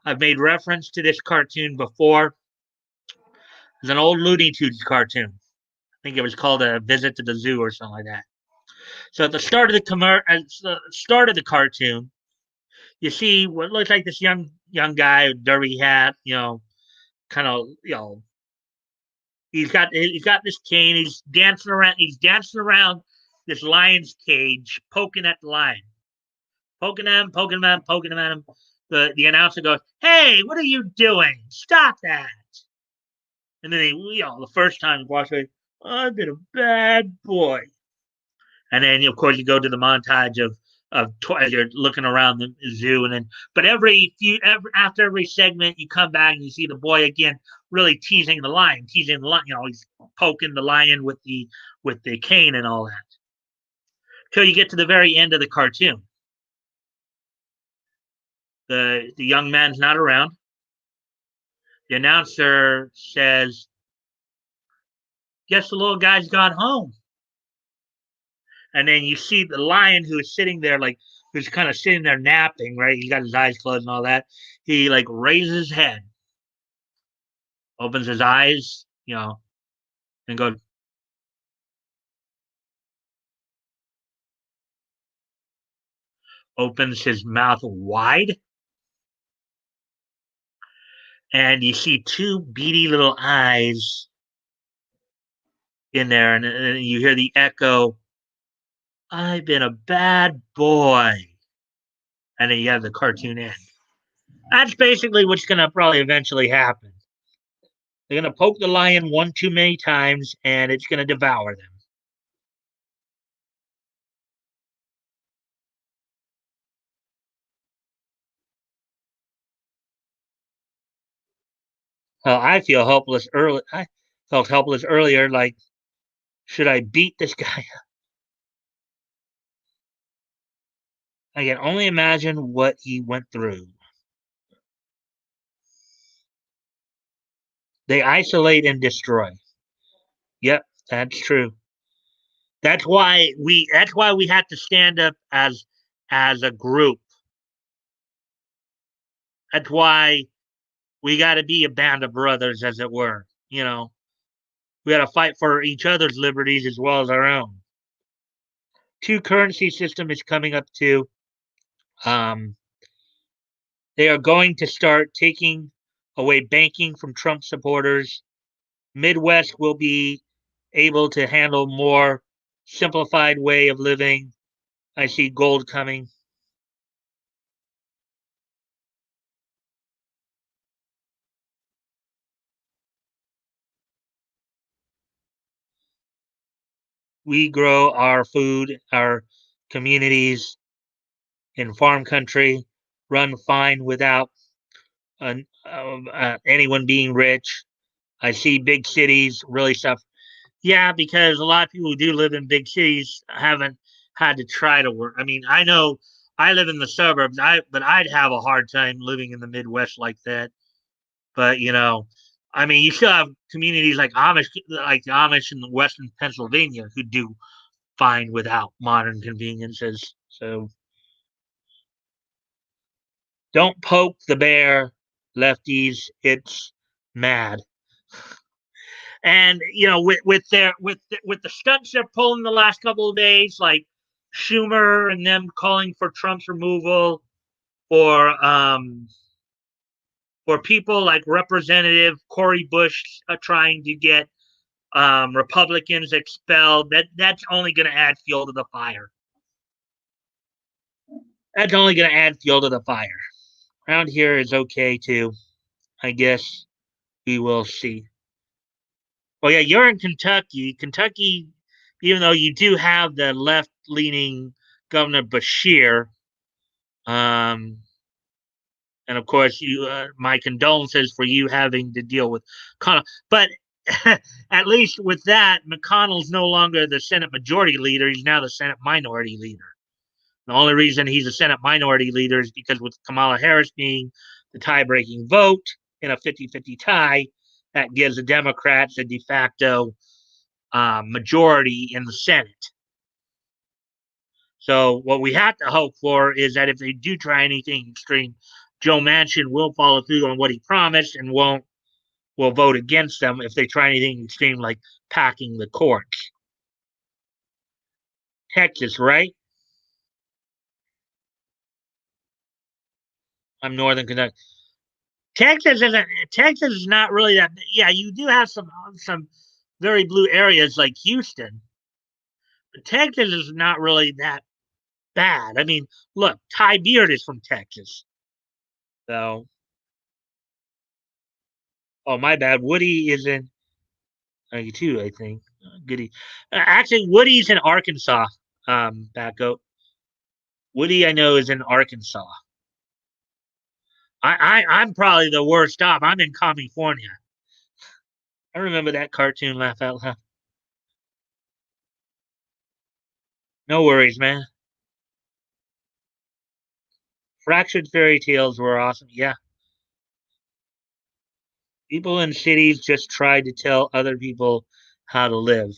I've made reference to this cartoon before. It's an old Looney Tunes cartoon. I think it was called A Visit to the Zoo or something like that. So at the start of the cartoon, you see what looks like this young guy with derby hat, kind of he's got this cane. He's dancing around. He's dancing around this lion's cage, poking at the lion, poking him at him. The announcer goes, "Hey, what are you doing? Stop that!" And then the first time he walks away, "I've been a bad boy." And then of course you go to the montage of you're looking around the zoo, and then but after every segment you come back and you see the boy again really teasing the lion, he's poking the lion with the cane and all that. Till you get to the very end of the cartoon. The young man's not around. The announcer says, "Guess the little guy's gone home." And then you see the lion who's sitting there, who's kind of sitting there napping, right? He got his eyes closed and all that. He raises his head, opens his eyes, and goes, opens his mouth wide. And you see two beady little eyes in there. And you hear the echo, "I've been a bad boy." And then you have the cartoon end. That's basically what's going to probably eventually happen. They're going to poke the lion one too many times, and it's going to devour them. I felt helpless earlier. Like, should I beat this guy? I can only imagine what he went through. They isolate and destroy. Yep, that's true. That's why we have to stand up as a group. That's why we got to be a band of brothers, as it were. We got to fight for each other's liberties as well as our own. Two currency system is coming up too. Um, they are going to start taking away banking from Trump supporters. Midwest will be able to handle more simplified way of living. I see gold coming. We grow our food, our communities in farm country run fine without anyone being rich. I see big cities really suffer. Yeah, because a lot of people who do live in big cities haven't had to try to work. I mean, I know I live in the suburbs, but I'd have a hard time living in the Midwest like that. But I mean, you still have communities like the Amish in Western Pennsylvania, who do fine without modern conveniences. So don't poke the bear, lefties. It's mad. And with the stunts they're pulling the last couple of days, like Schumer and them calling for Trump's removal, or people like Representative Cory Bush trying to get Republicans expelled. That's only going to add fuel to the fire. That's only going to add fuel to the fire. Around here is okay too. I guess we will see. Oh yeah, you're in Kentucky. Kentucky, even though you do have the left-leaning Governor Bashir, um, and of course, my condolences for you having to deal with Connell. But at least with that, McConnell's no longer the Senate Majority Leader; he's now the Senate Minority Leader. The only reason he's a Senate Minority Leader is because with Kamala Harris being the tie-breaking vote in a 50-50 tie that gives the Democrats a de facto majority in the Senate. So what we have to hope for is that if they do try anything extreme, Joe Manchin will follow through on what he promised and will vote against them if they try anything extreme like packing the courts. Texas, right? I'm Northern Kentucky. Texas is not really that. Yeah, you do have some very blue areas like Houston, but Texas is not really that bad. I mean, look, Ty Beard is from Texas, so oh my bad. Woody is in 92, I think. Goody. Actually, Woody's in Arkansas. Back up. Woody, I know, is in Arkansas. I'm probably the worst off. I'm in California. I remember that cartoon. Laugh out loud. No worries, man. Fractured fairy tales were awesome. Yeah, people in cities just tried to tell other people how to live.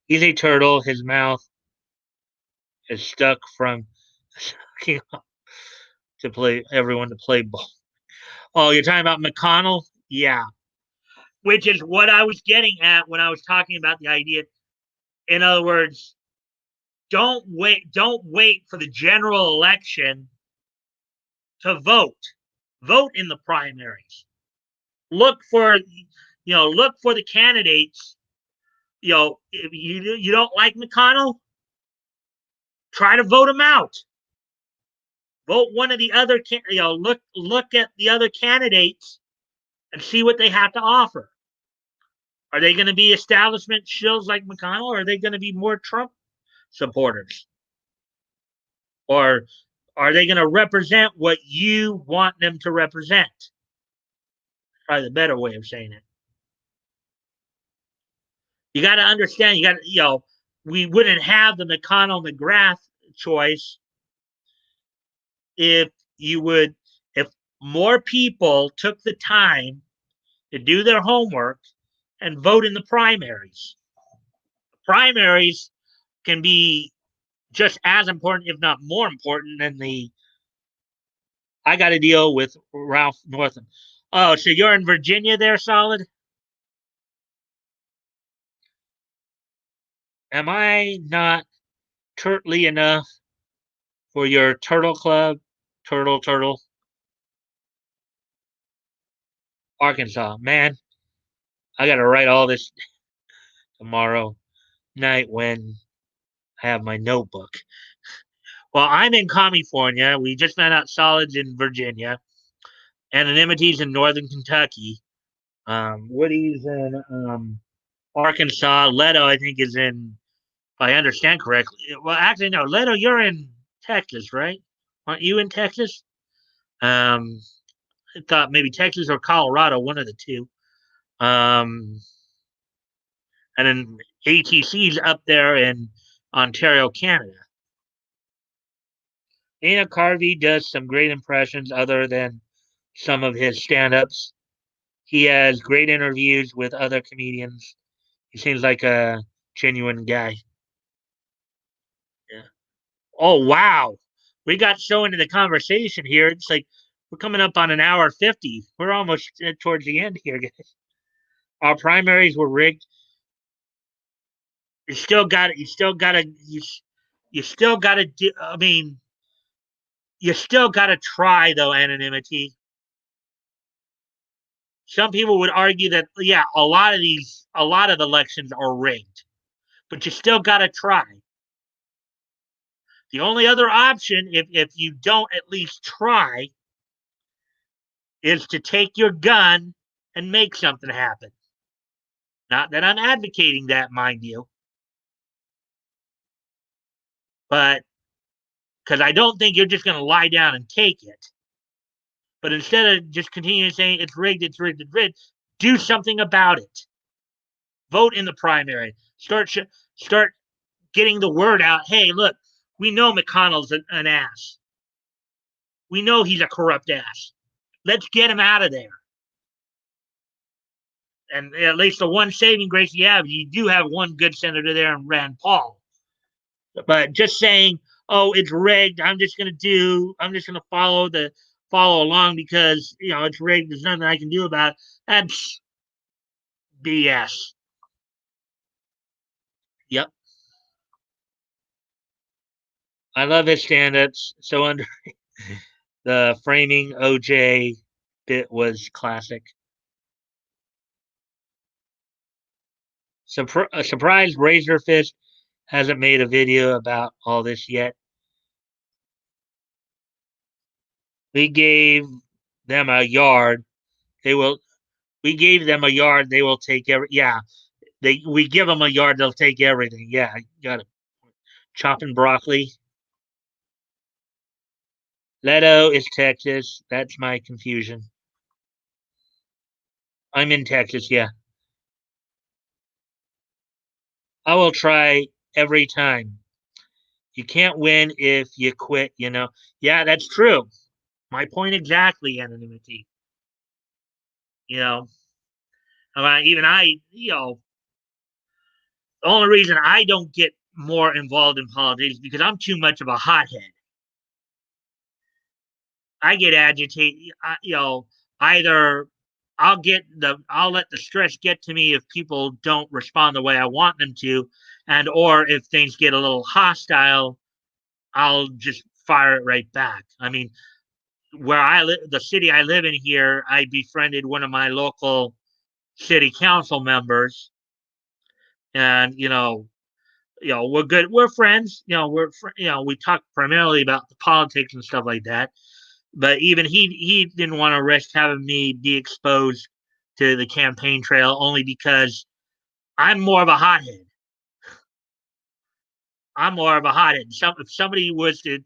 He's a turtle. His mouth is stuck from to play everyone to play ball. Oh, you're talking about McConnell? Yeah, which is what I was getting at when I was talking about the idea. In other words, don't wait for the general election to vote. Vote in the primaries. Look for the candidates. If you don't like McConnell, try to vote him out. Vote one of the other. Look at the other candidates and see what they have to offer. Are they going to be establishment shills like McConnell, or are they going to be more Trump supporters? Or are they going to represent what you want them to represent? Probably the better way of saying it. You got to understand. We wouldn't have the McConnell McGrath choice if if more people took the time to do their homework and vote in the primaries. Primaries can be just as important, if not more important, than the I got to deal with Ralph Northam. Oh, so you're in Virginia there, Solid? Am I not turtly enough for your turtle club? Turtle, Arkansas. Man, I got to write all this tomorrow night when I have my notebook. Well, I'm in California. We just found out Solid's in Virginia. Anonymity's in Northern Kentucky. Woody's in Arkansas. Leto, I think, is in, if I understand correctly. Well, actually, no. Leto, you're in Texas, right? Aren't you in Texas? Um, I thought maybe Texas or Colorado, one of the two. And then ATC's up there in Ontario, Canada. Dana Carvey does some great impressions other than some of his stand ups. He has great interviews with other comedians. He seems like a genuine guy. Yeah. Oh, wow. We got so into the conversation here. It's like we're coming up on an hour 50. We're almost towards the end here, guys. Our primaries were rigged. You still got it. You still got to do, I mean, you still got to try, though, anonymity. Some people would argue that, yeah, a lot of elections are rigged, but you still got to try. The only other option, if you don't at least try, is to take your gun and make something happen. Not that I'm advocating that, mind you, but because I don't think you're just going to lie down and take it. But instead of just continuing saying it's rigged, it's rigged, it's rigged, do something about it. Vote in the primary. Start getting the word out. Hey, look, We know McConnell's an ass. We know he's a corrupt ass. Let's get him out of there. And at least the one saving grace you do have one good senator there in Rand Paul. But just saying, oh, it's rigged. I'm just gonna follow along because it's rigged. There's nothing I can do about it. That's BS. Yep. I love his stand-ups. So under the framing OJ bit was classic. A surprise Razorfist hasn't made a video about all this yet. We gave them a yard. They will. We gave them a yard. They will take every. Yeah, we give them a yard. They'll take everything. Yeah, you got it. Chopping broccoli. Leto is Texas. That's my confusion. I'm in Texas. Yeah, I will try every time. You can't win if you quit. Yeah, that's true. My point exactly. Anonymity. You know, even the only reason I don't get more involved in politics is because I'm too much of a hothead. I get agitated. Either I'll let the stress get to me if people don't respond the way I want them to, and or if things get a little hostile, I'll just fire it right back. I mean, where I live, the city I live in here, I befriended one of my local city council members, and we're good. We're friends. We talk primarily about the politics and stuff like that. But even he didn't want to risk having me be exposed to the campaign trail only because I'm more of a hothead. I'm more of a hothead. If somebody was to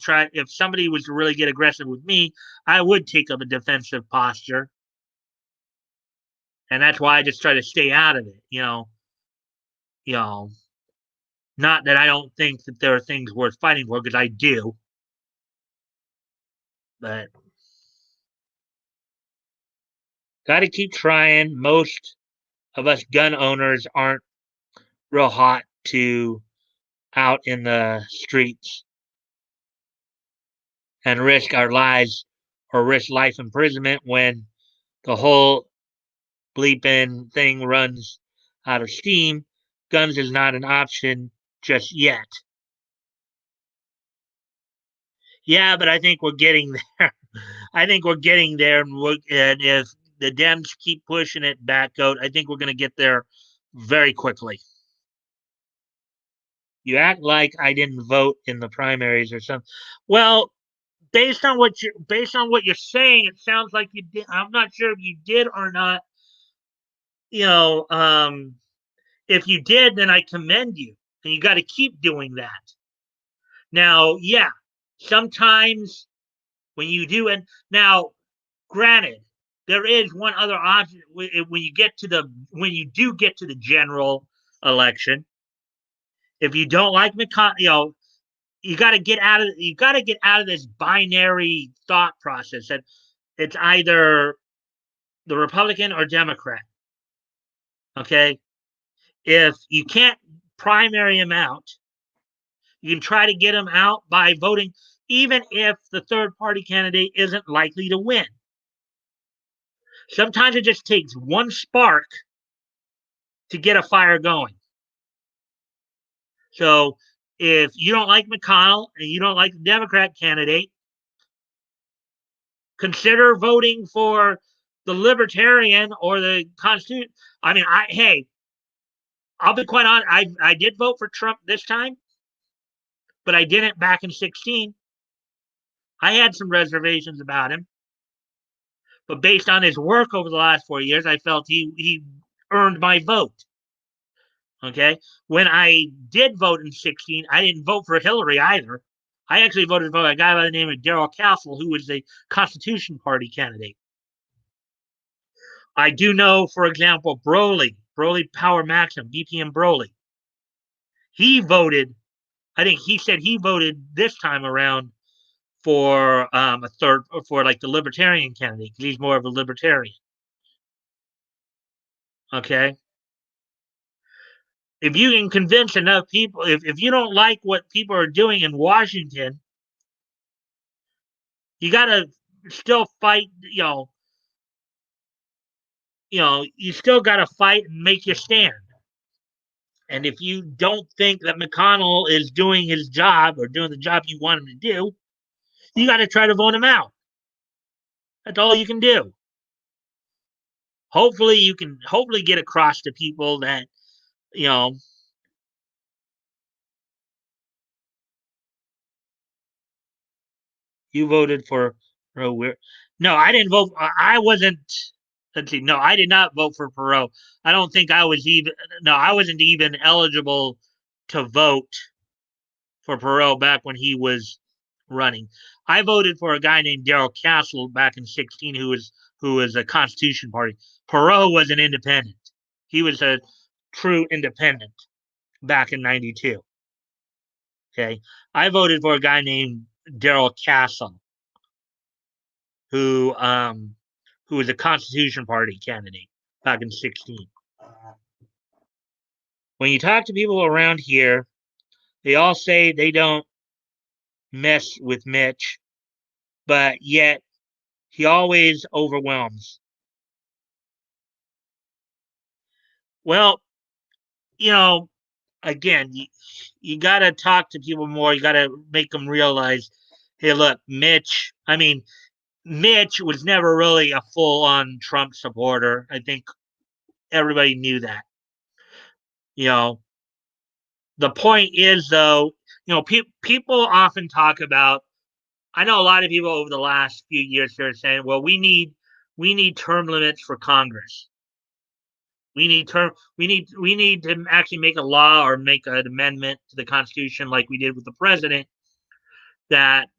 really get aggressive with me, I would take up a defensive posture, and that's why I just try to stay out of it. You know, not that I don't think that there are things worth fighting for, because I do, but got to keep trying. Most of us gun owners aren't real hot to out in the streets and risk our lives or risk life imprisonment when the whole bleeping thing runs out of steam. Guns is not an option just yet. Yeah, but I think we're getting there. I think we're getting there, and if the Dems keep pushing it back out, I think we're going to get there very quickly. You act like I didn't vote in the primaries or something. Well, based on what you're saying, it sounds like you did. I'm not sure if you did or not. You know, if you did, then I commend you, and you got to keep doing that. Now, yeah, sometimes when you do, and now, granted, there is one other option when you do get to the general election. If you don't like McConnell, you got to get out of this binary thought process that it's either the Republican or Democrat. Okay, if you can't primary him out, you can try to get him out by voting, even if the third party candidate isn't likely to win. Sometimes it just takes one spark to get a fire going. So if you don't like McConnell and you don't like the Democrat candidate, consider voting for the Libertarian or the Constitution. I mean, I'll be quite honest. I did vote for Trump this time, but I didn't back in 16. I had some reservations about him, but based on his work over the last 4 years, I felt he earned my vote. Okay, when I did vote in 16, I didn't vote for Hillary either. I actually voted for a guy by the name of Darrell Castle, who was the Constitution Party candidate. I do know, for example, Broly Power Maxim, BPM Broly. He voted I think he said he voted this time around for a third for like the libertarian candidate. He's more of a libertarian. Okay. If you can convince enough people, if you don't like what people are doing in Washington, you got to still fight. You still got to fight and make your stand. And if you don't think that McConnell is doing his job or doing the job you want him to do, you got to try to vote him out. That's all you can do. Hopefully, you can hopefully get across to people that you know you voted for. No, I didn't vote. I wasn't. Let's see. No, I did not vote for Perot. I don't think I was even. No, I wasn't even eligible to vote for Perot back when he was running. I voted for a guy named Darrell Castle back in 16, who was a Constitution Party. Perot was an independent. He was a true independent back in '92. Okay, I voted for a guy named Darrell Castle, who um who was a Constitution Party candidate back in 16. When you talk to people around here, they all say they don't mess with Mitch, but yet he always overwhelms. Well, you know, again, you got to talk to people more. You got to make them realize, hey, look, Mitch was never really a full on Trump supporter. I think everybody knew that. You know, the point is, though, people often talk about. I know a lot of people over the last few years are saying, well, we need term limits for Congress. We need to actually make a law or make an amendment to the Constitution like we did with the president that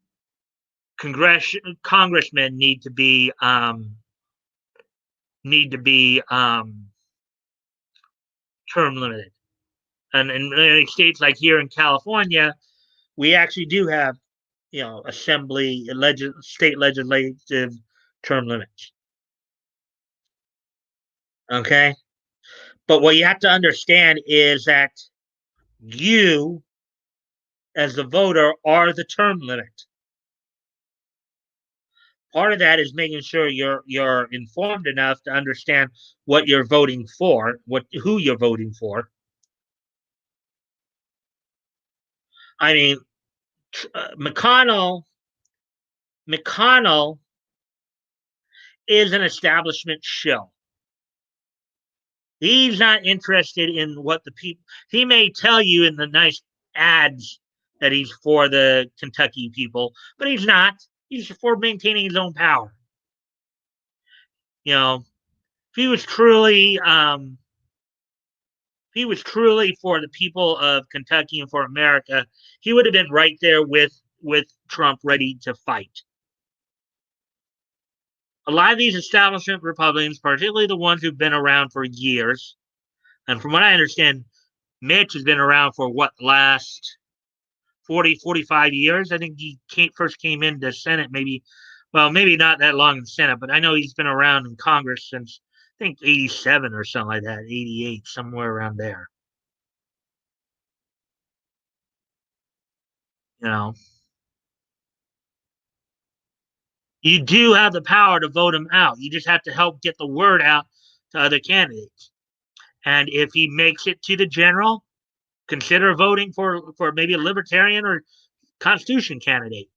congressmen need to be term limited. And in states like here in California, we actually do have assembly state legislative term limits. Okay, but what you have to understand is that you, as the voter, are the term limit. Part of that is making sure you're informed enough to understand what you're voting for, who you're voting for. I mean, McConnell is an establishment shill. He's not interested in what the people. He may tell you in the nice ads that he's for the Kentucky people, but he's not. He's for maintaining his own power. You know, if he was truly for the people of Kentucky and for America, he would have been right there with Trump, ready to fight. A lot of these establishment Republicans, particularly the ones who've been around for years, and from what I understand, Mitch has been around for what last 40, 45 years. I think he first came into Senate maybe not that long in Senate, but I know he's been around in Congress since I think 87 or something like that, 88, somewhere around there. You know, you do have the power to vote him out. You just have to help get the word out to other candidates. And if he makes it to the general, consider voting for maybe a libertarian or Constitution candidate.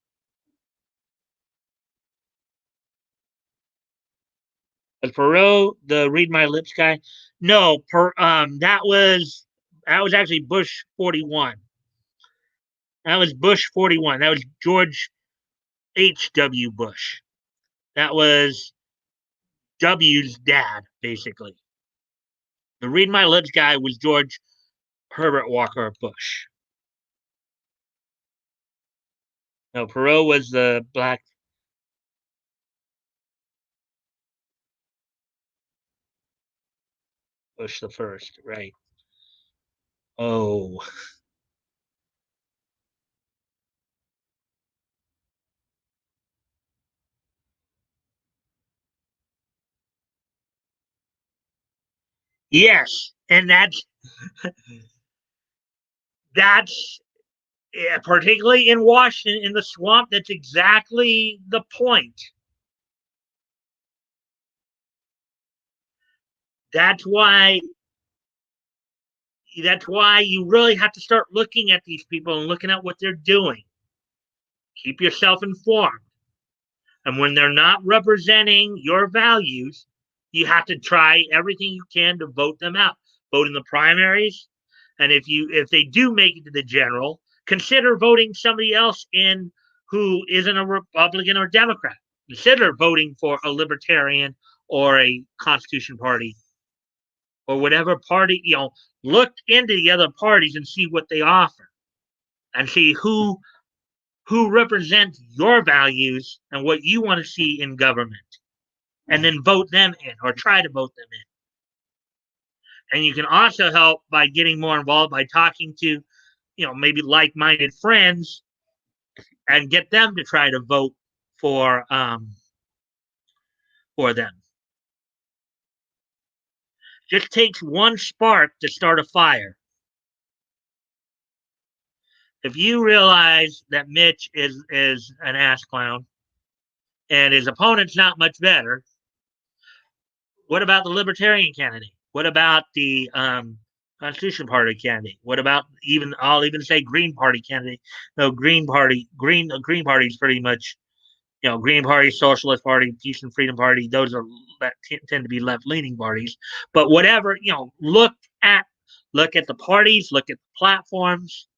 As Perot, the Read My Lips guy, no, that was actually Bush 41. That was Bush 41. That was George H.W. Bush. That was W's dad, basically. The Read My Lips guy was George Herbert Walker Bush. No, Perot was the black Bush the first, right? Oh, Yes, and that's particularly in Washington, in the swamp. That's exactly the point. That's why that's why you really have to start looking at these people and looking at what they're doing. Keep yourself informed. And when they're not representing your values, you have to try everything you can to vote them out. Vote in the primaries, and if they do make it to the general, consider voting somebody else in who isn't a Republican or Democrat. Consider voting for a Libertarian or a Constitution Party or whatever party. Look into the other parties and see what they offer, and see who represents your values and what you want to see in government, and then vote them in or try to vote them in. And you can also help by getting more involved by talking to, maybe like-minded friends and get them to try to vote for them. Just takes one spark to start a fire. If you realize that Mitch is an ass clown and his opponent's not much better, what about the Libertarian candidate? What about the Constitution Party candidate? What about I'll even say Green Party candidate? No, Green Party is pretty much, Green Party, Socialist Party, Peace and Freedom Party. Those are that tend to be left leaning parties. But whatever, at look at the parties, look at the platforms,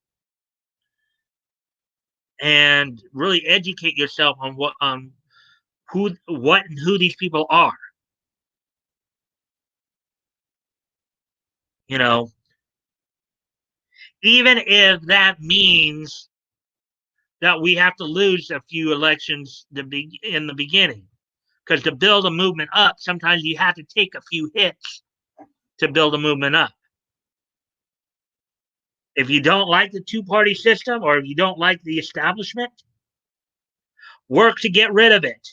and really educate yourself on what and who these people are. You know, even if that means that we have to lose a few elections in the beginning. Because to build a movement up, sometimes you have to take a few hits to build a movement up. If you don't like the two-party system or if you don't like the establishment, work to get rid of it.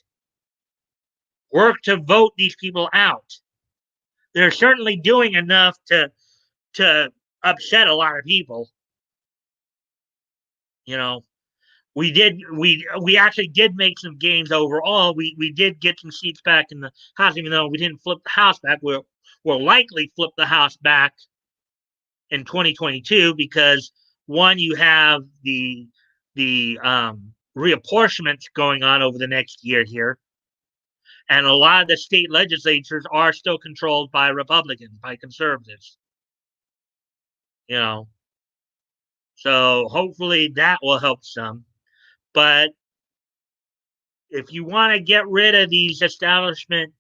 Work to vote these people out. They're certainly doing enough to upset a lot of people. You know, we actually did make some gains overall. We did get some seats back in the House, even though we didn't flip the House back. We'll likely flip the House back in 2022 because one, you have the reapportionments going on over the next year here, and a lot of the state legislatures are still controlled by Republicans, by conservatives. So hopefully that will help some. But if you want to get rid of these establishment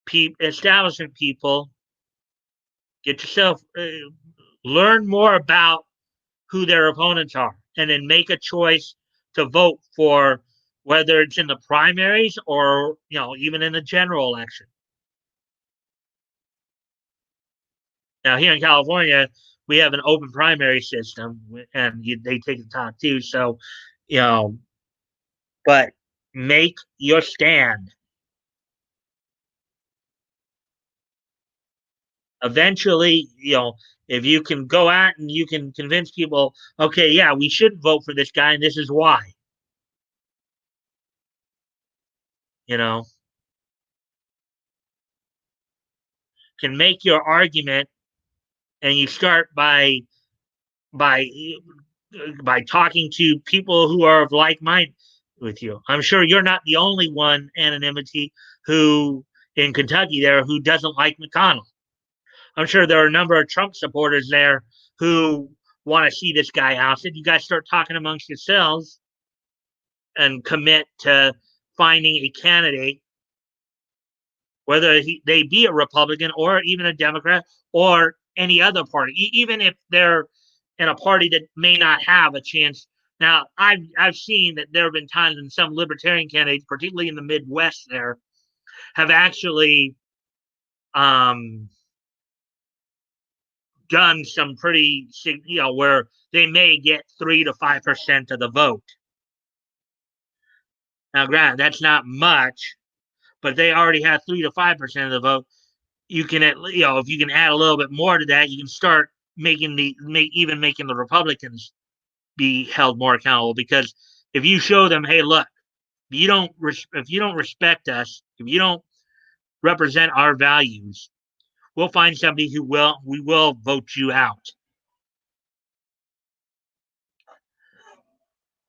people, get yourself learn more about who their opponents are, and then make a choice to vote for, whether it's in the primaries or even in the general election. Now here in California, we have an open primary system, and they take the top two. So, but make your stand. Eventually, if you can go out and you can convince people, okay, yeah, we should vote for this guy, and this is why. You know, can make your argument, and you start by by talking to people who are of like mind with you. I'm sure you're not the only one, anonymity, who in Kentucky there who doesn't like McConnell. I'm sure there are a number of Trump supporters there who want to see this guy ousted. You guys start talking amongst yourselves and commit to finding a candidate, whether they be a Republican or even a Democrat or any other party, even if they're in a party that may not have a chance. Now, I've seen that there have been times when some libertarian candidates, particularly in the Midwest, there have actually done some pretty, where they may get 3 to 5% of the vote. Now, granted, that's not much, but they already have 3 to 5% of the vote. you can, if you can add a little bit more to that, you can start making the Republicans be held more accountable. Because if you show them, hey, look, if you don't respect us, if you don't represent our values, we'll find somebody we will vote you out.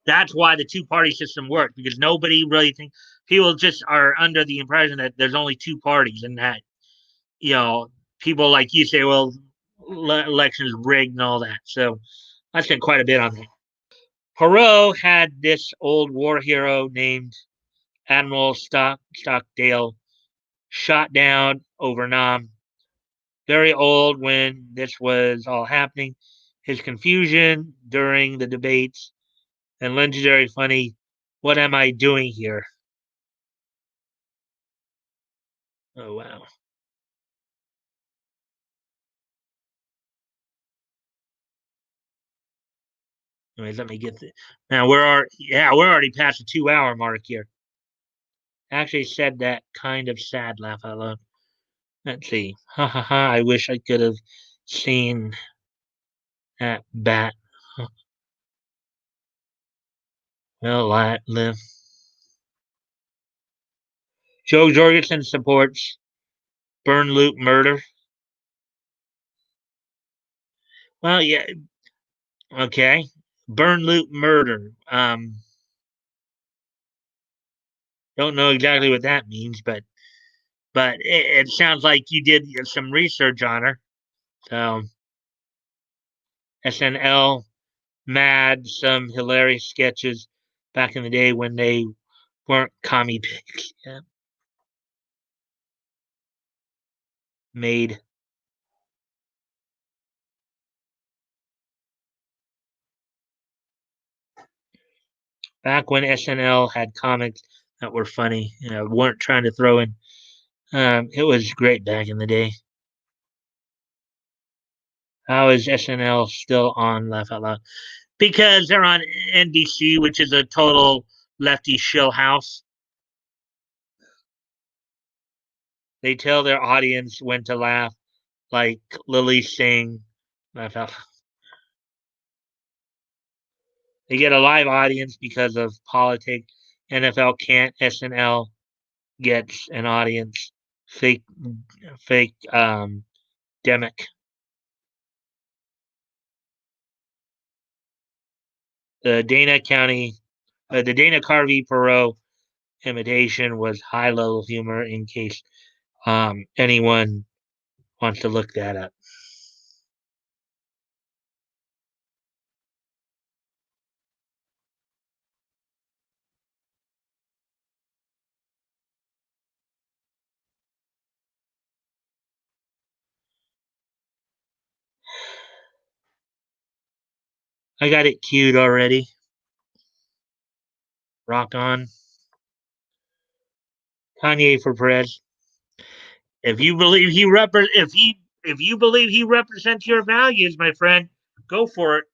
That's why the two-party system works, because nobody really thinks, people just are under the impression that there's only two parties, and that, people like you say, well, elections rigged and all that. So I spent quite a bit on that. Perot had this old war hero named Admiral Stockdale shot down over Nam. Very old when this was all happening. His confusion during the debates and legendary funny, what am I doing here? Oh, wow. Anyways, let me get the. Now, we're already past the 2 hour mark here. Actually said that kind of sad laugh out loud. Let's see. Ha ha ha. I wish I could have seen that bat. Well, live. Joe Jorgensen supports burn loot murder. Well, yeah. Okay. Burn loot murder. Don't know exactly what that means, but it sounds like you did some research on her. So SNL mad, some hilarious sketches back in the day when they weren't commie pigs. Yeah. Made. Back when SNL had comics that were funny, weren't trying to throw in. It was great back in the day. How is SNL still on Laugh Out Loud? Because they're on NBC, which is a total lefty shill house. They tell their audience when to laugh, like Lily Singh. Laugh out. They get a live audience because of politics. NFL can't. SNL gets an audience. Fake demic. The Dana Carvey Perot imitation was high level humor. In case anyone wants to look that up. I got it queued already. Rock on. Kanye for Perez. If you believe if you believe he represents your values, my friend, go for it.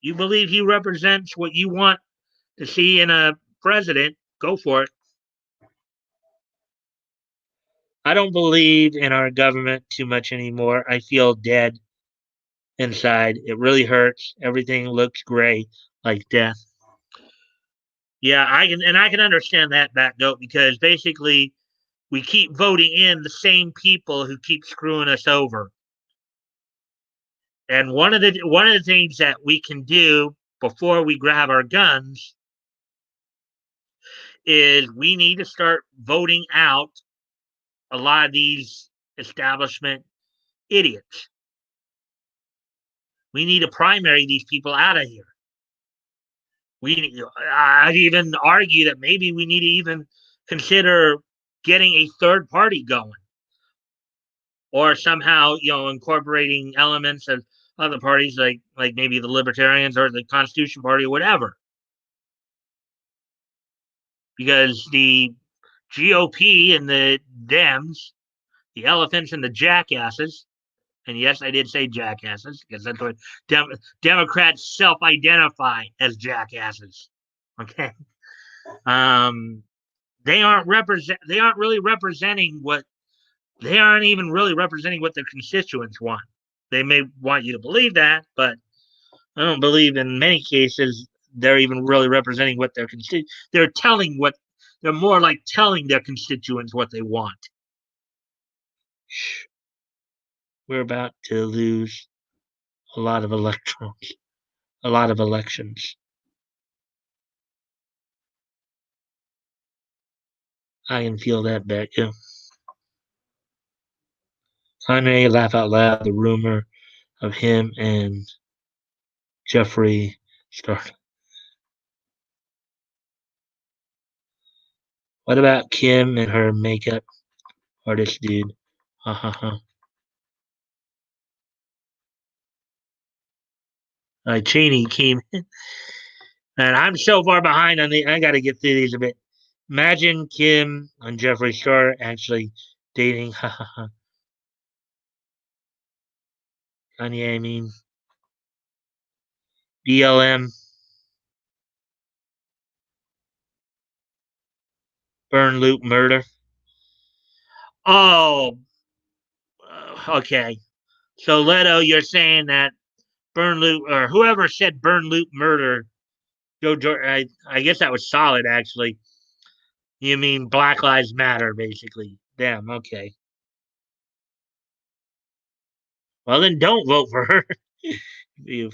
You believe he represents what you want to see in a president, go for it. I don't believe in our government too much anymore. I feel dead inside. It really hurts. Everything looks gray like death. Yeah, I can understand that note, because basically we keep voting in the same people who keep screwing us over. And one of the things that we can do before we grab our guns is we need to start voting out a lot of these establishment idiots. We need to primary these people out of here. I'd even argue that maybe we need to even consider getting a third party going, or somehow incorporating elements of other parties, like maybe the Libertarians or the Constitution Party or whatever. Because the GOP and the Dems, the elephants and the jackasses, and yes, I did say jackasses because that's what Democrats self-identify as jackasses. Okay, they aren't really representing what they aren't even really representing what their constituents want. They may want you to believe that, but I don't believe in many cases they're even really representing what their they're telling what they're more like telling their constituents what they want. Shh, we're about to lose a lot of electrons, a lot of elections. I can feel that back. Yeah. Kanye laugh out loud. The rumor of him and Jeffree Star. What about Kim and her makeup artist dude? Ha ha ha. Cheney came, and I'm so far behind on the. I got to get through these a bit. Imagine Kim and Jeffree Star actually dating. Ha ha ha. Kanye, I mean BLM, burn loop murder. Oh, okay. So Leto, you're saying that burn loop or whoever said burn loop murder. Joe Jordan. I guess that was solid actually. You mean Black Lives Matter, basically. Damn, okay. Well, then don't vote for her. you,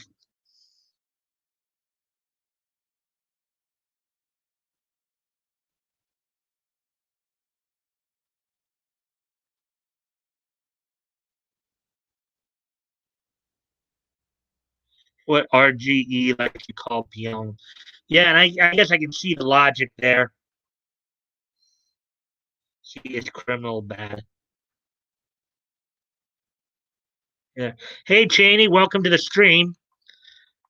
what RGE likes to call piano. Yeah, and I guess I can see the logic there. She is criminal bad. Yeah. Hey, Cheney, welcome to the stream.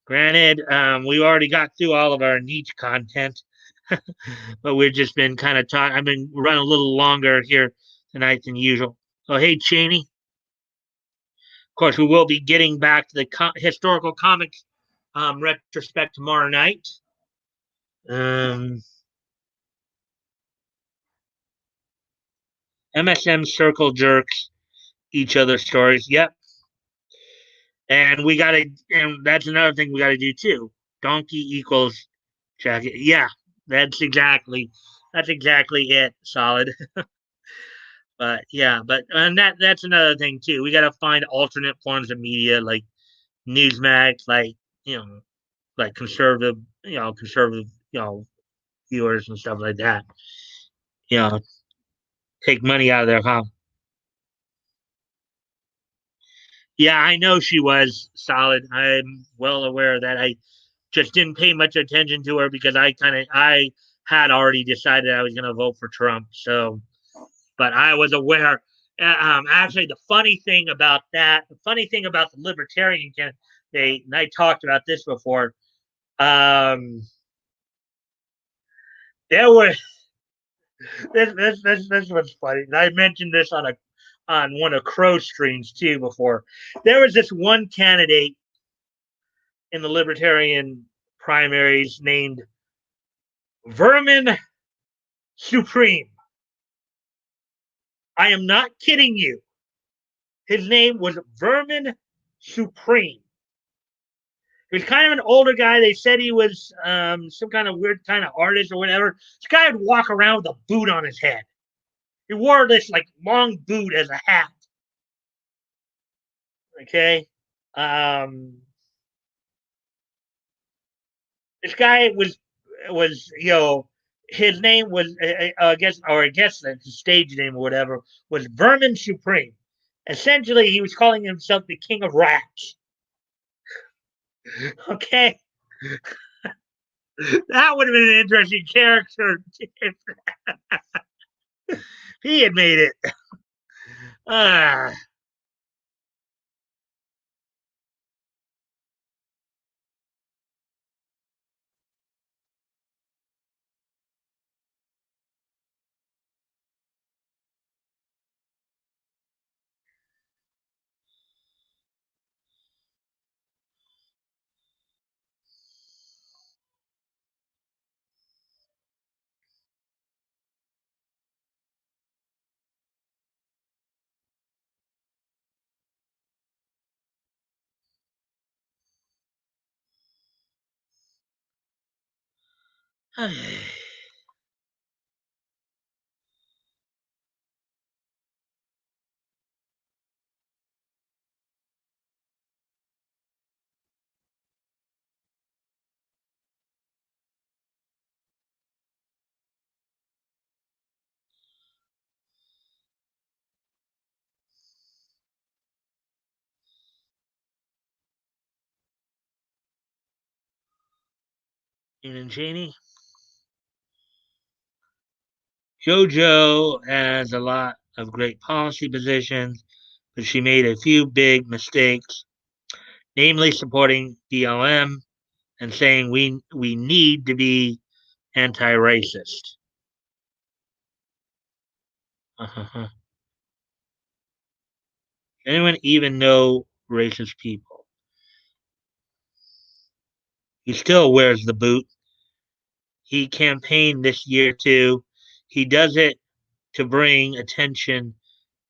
Granted, we already got through all of our niche content, but we've just been kind of talking. I've been running a little longer here tonight than usual. So, hey, Cheney. Of course, we will be getting back to the historical comics retrospect tomorrow night. Um, MSM circle jerks each other's stories. Yep. And we got to, and that's another thing we got to do too. Donkey equals jacket. Yeah, that's exactly it. Solid. But yeah, but and that's another thing too. We got to find alternate forms of media like Newsmax, like you know, like conservative, viewers and stuff like that. You know, take money out of their home. Yeah, I know she was solid. I'm well aware of that. I just didn't pay much attention to her because I had already decided I was going to vote for Trump. So, but I was aware. Actually, the funny thing about the Libertarian candidate, and I talked about this before. Um, there was this was funny. And I mentioned this on one of Crow's streams too before. There was this one candidate in the Libertarian primaries named Vermin Supreme. I am not kidding you. His name was Vermin Supreme. He was kind of an older guy. They said he was some kind of weird kind of artist or whatever. This guy would walk around with a boot on his head. He wore this like long boot as a hat. Okay. Um, this guy was his name was I guess the stage name or whatever was Vermin Supreme. Essentially, he was calling himself the king of rats. Okay, that would have been an interesting character if he had made it. Uh, And Cheney, JoJo has a lot of great policy positions, but she made a few big mistakes, namely supporting BLM and saying we need to be anti-racist. Anyone even know racist people? He still wears the boot. He campaigned this year too. He does it to bring attention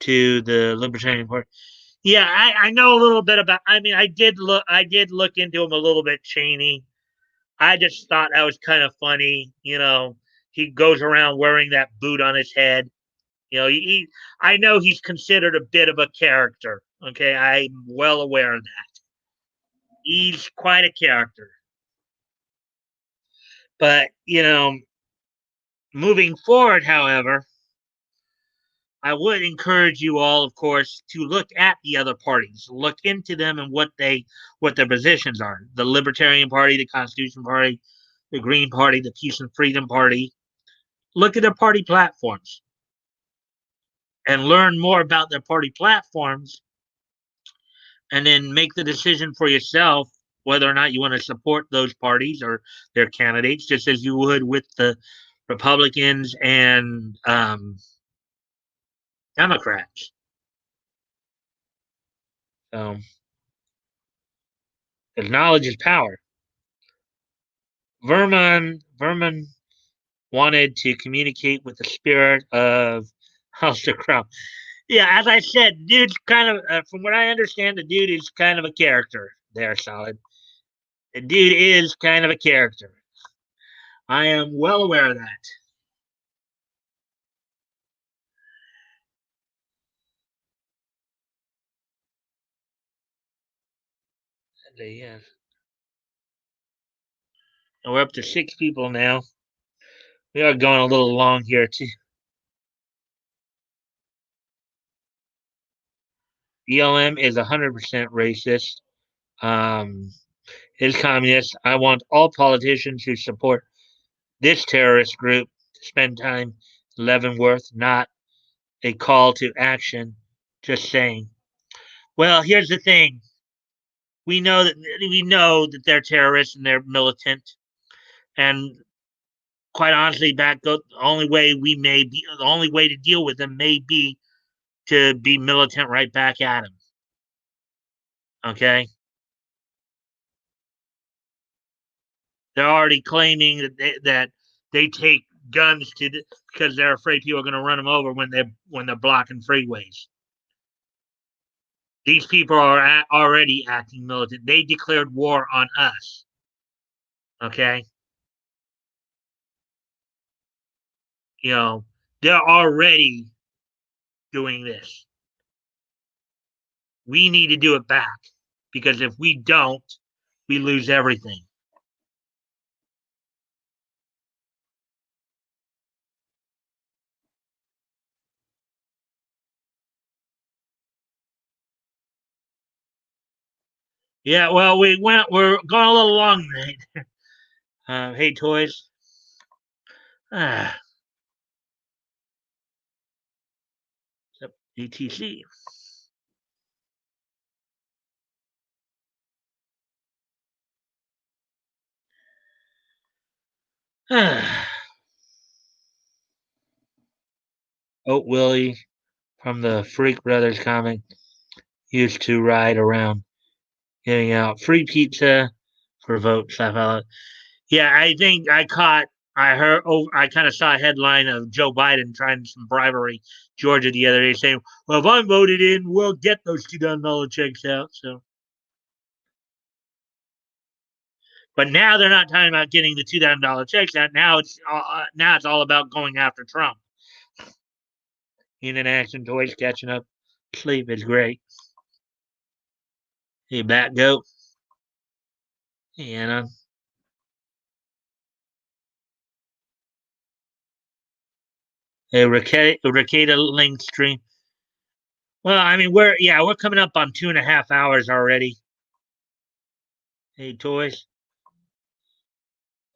to the Libertarian Party. Yeah, I know a little bit about. I mean, I did look into him a little bit, Cheney. I just thought that was kind of funny. He goes around wearing that boot on his head. I know he's considered a bit of a character. Okay, I'm well aware of that. He's quite a character. But, moving forward, however, I would encourage you all, of course, to look at the other parties, look into them and what their positions are. The Libertarian Party, the Constitution Party, the Green Party, the Peace and Freedom Party. Look at their party platforms and learn more about their party platforms, and then make the decision for yourself whether or not you want to support those parties or their candidates, just as you would with the Republicans and Democrats. So, because knowledge is power. Vermin wanted to communicate with the spirit of House of Crown. Yeah, as I said, dude's kind of, from what I understand, the dude is kind of a character there, Solid. The dude is kind of a character. I am well aware of that. Yes. And we're up to 6 people now. We are going a little long here, too. BLM is 100% racist. Um, is communist. I want all politicians who support this terrorist group to spend time in Leavenworth, not a call to action. Just saying. Well, here's the thing. We know that they're terrorists and they're militant, and quite honestly, the only way the only way to deal with them may be to be militant right back at them. Okay, they're already claiming that they take guns because they're afraid people are going to run them over when they're blocking freeways. These people are already acting militant. They declared war on us. Okay, they're already doing this. We need to do it back, because if we don't, we lose everything. Yeah, well, we're going a little long tonight. Hey, toys. Ah, ETC. Ah, Oat Willie from the Freak Brothers comic used to ride around giving out free pizza for votes. I felt. Yeah, I think I heard. Oh, I kind of saw a headline of Joe Biden trying some bribery, Georgia, the other day, saying, "Well, if I'm voted in, we'll get those $2,000 checks out." So But now they're not talking about getting the $2,000 checks. Now it's all about going after Trump. Eating action toys, catching up. Sleep is great. Hey, back goat. Hey, Anna. Hey, Ricada link stream. Well, I mean, we're coming up on 2.5 hours already. Hey, toys.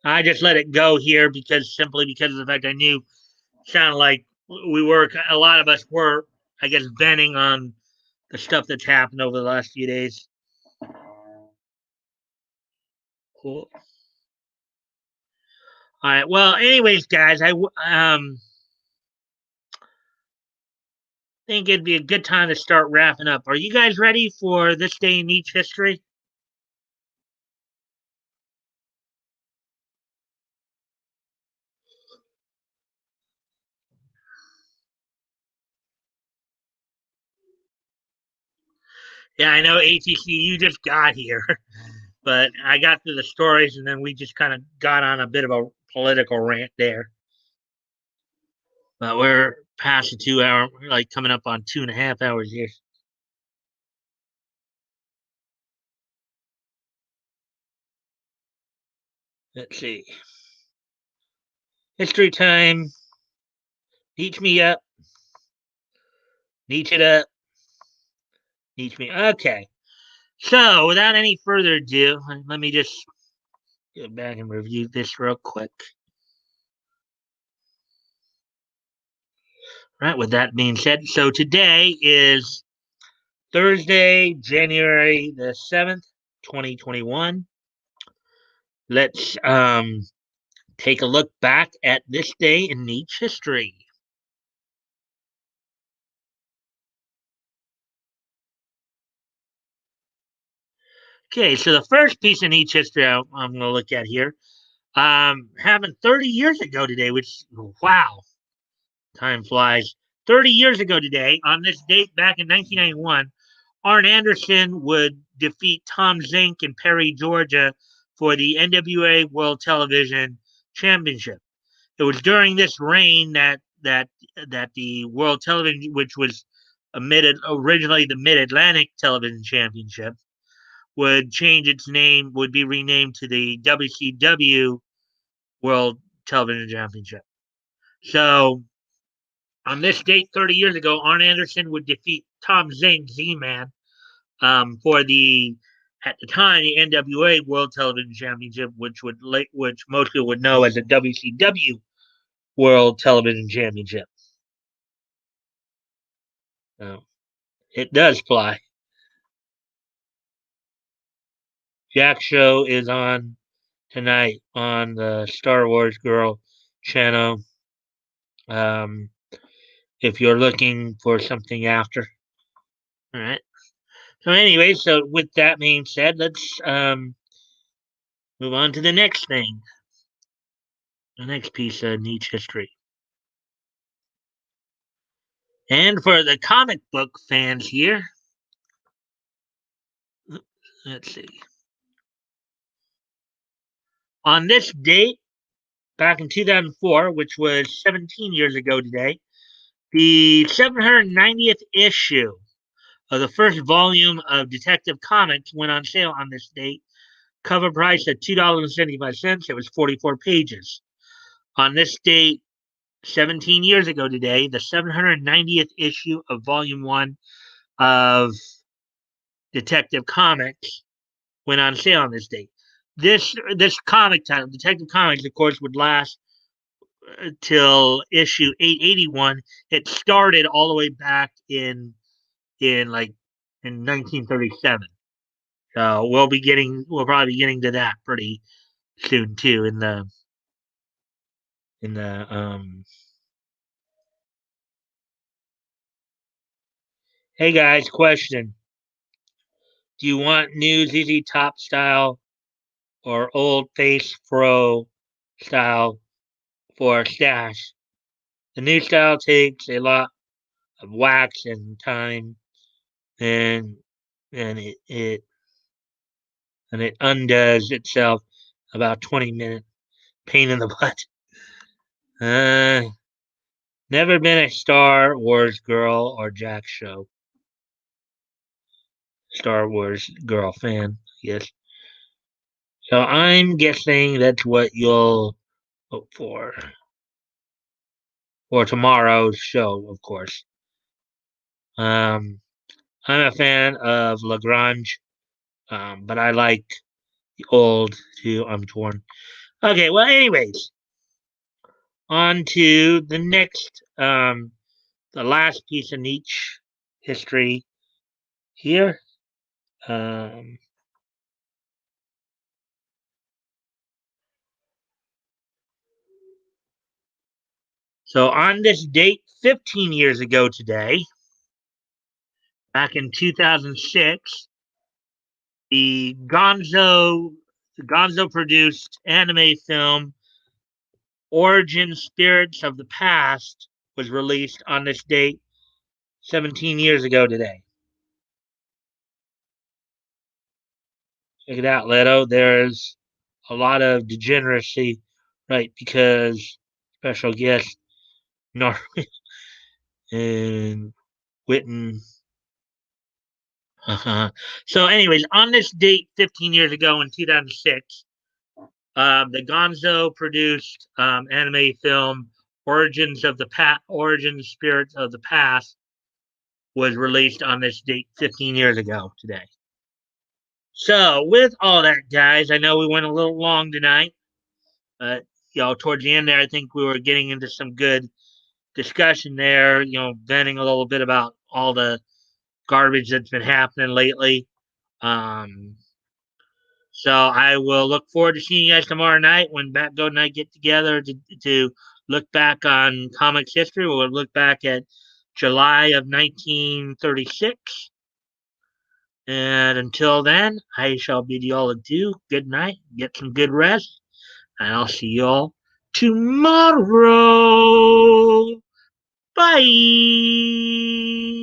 I just let it go here simply because of the fact I knew sounded like we were a lot of us were, I guess, venting on the stuff that's happened over the last few days. Cool. All right. Well, anyways, guys, I think it'd be a good time to start wrapping up. Are you guys ready for this day in each history? Yeah, I know ATC, you just got here, but I got through the stories and then we just kind of got on a bit of a political rant there. But we're past the 2 hour, we're like coming up on 2.5 hours here. Let's see. History time. Teach me up. Teach it up. Teach me. Okay. So, without any further ado, let me just go back and review this real quick. Right. With that being said, so today is Thursday, January the 7th, 2021. Let's take a look back at this day in each history. Okay, so the first piece in each history I'm going to look at here happened 30 years ago today, which, wow, time flies. 30 years ago today, on this date back in 1991, Arn Anderson would defeat Tom Zink in Perry, Georgia for the NWA World Television Championship. It was during this reign that the World Television, which was originally the Mid Atlantic Television Championship, would change its name, would be renamed to the WCW World Television Championship. So on this date 30 years ago, Arn Anderson would defeat Tom Zink, Z-Man, for at the time, the NWA World Television Championship, which most people would know as the WCW World Television Championship. So it does fly. Jack's show is on tonight on the Star Wars Girl channel. Um, if you're looking for something after. All right. So anyway, so with that being said, let's move on to the next thing. The next piece of niche history. And for the comic book fans here, let's see. On this date, back in 2004, which was 17 years ago today, the 790th issue of the first volume of Detective Comics went on sale on this date. Cover price at $2.75. It was 44 pages. On this date, 17 years ago today, the 790th issue of Volume 1 of Detective Comics went on sale on this date. This comic title, Detective Comics, of course, would last till issue 881. It started all the way back in 1937. So we'll probably be getting to that pretty soon too in the. Hey guys, question: do you want new ZZ Top style or old face fro style for a stash? The new style takes a lot of wax and time, and and it undoes itself about 20-minute pain in the butt. Uh, Never been a Star Wars girl or Jack show. Star Wars girl fan, yes. So I'm guessing that's what you'll vote for tomorrow's show, of course. I'm a fan of Lagrange, but I like the old too. I'm torn. Okay, well, anyways, on to the next, the last piece of niche history here. Um, so on this date, 15 years ago today, back in 2006, the Gonzo produced anime film Origin Spirits of the Past was released on this date 17 years ago today. Check it out, Leto. There's a lot of degeneracy, right? Because special guest Norway and Witten. So, anyways, on this date 15 years ago in 2006, the Gonzo produced anime film Origin Spirits of the Past was released on this date 15 years ago today. So, with all that, guys, I know we went a little long tonight, but towards the end there, I think we were getting into some good discussion there. Venting a little bit about all the garbage that's been happening lately. Um, so I will look forward to seeing you guys tomorrow night when Batgo and I get together to look back on comics history. We'll look back at July of 1936. And until then, I shall bid you all adieu. Good night. Get some good rest. And I'll see you all tomorrow. Bye.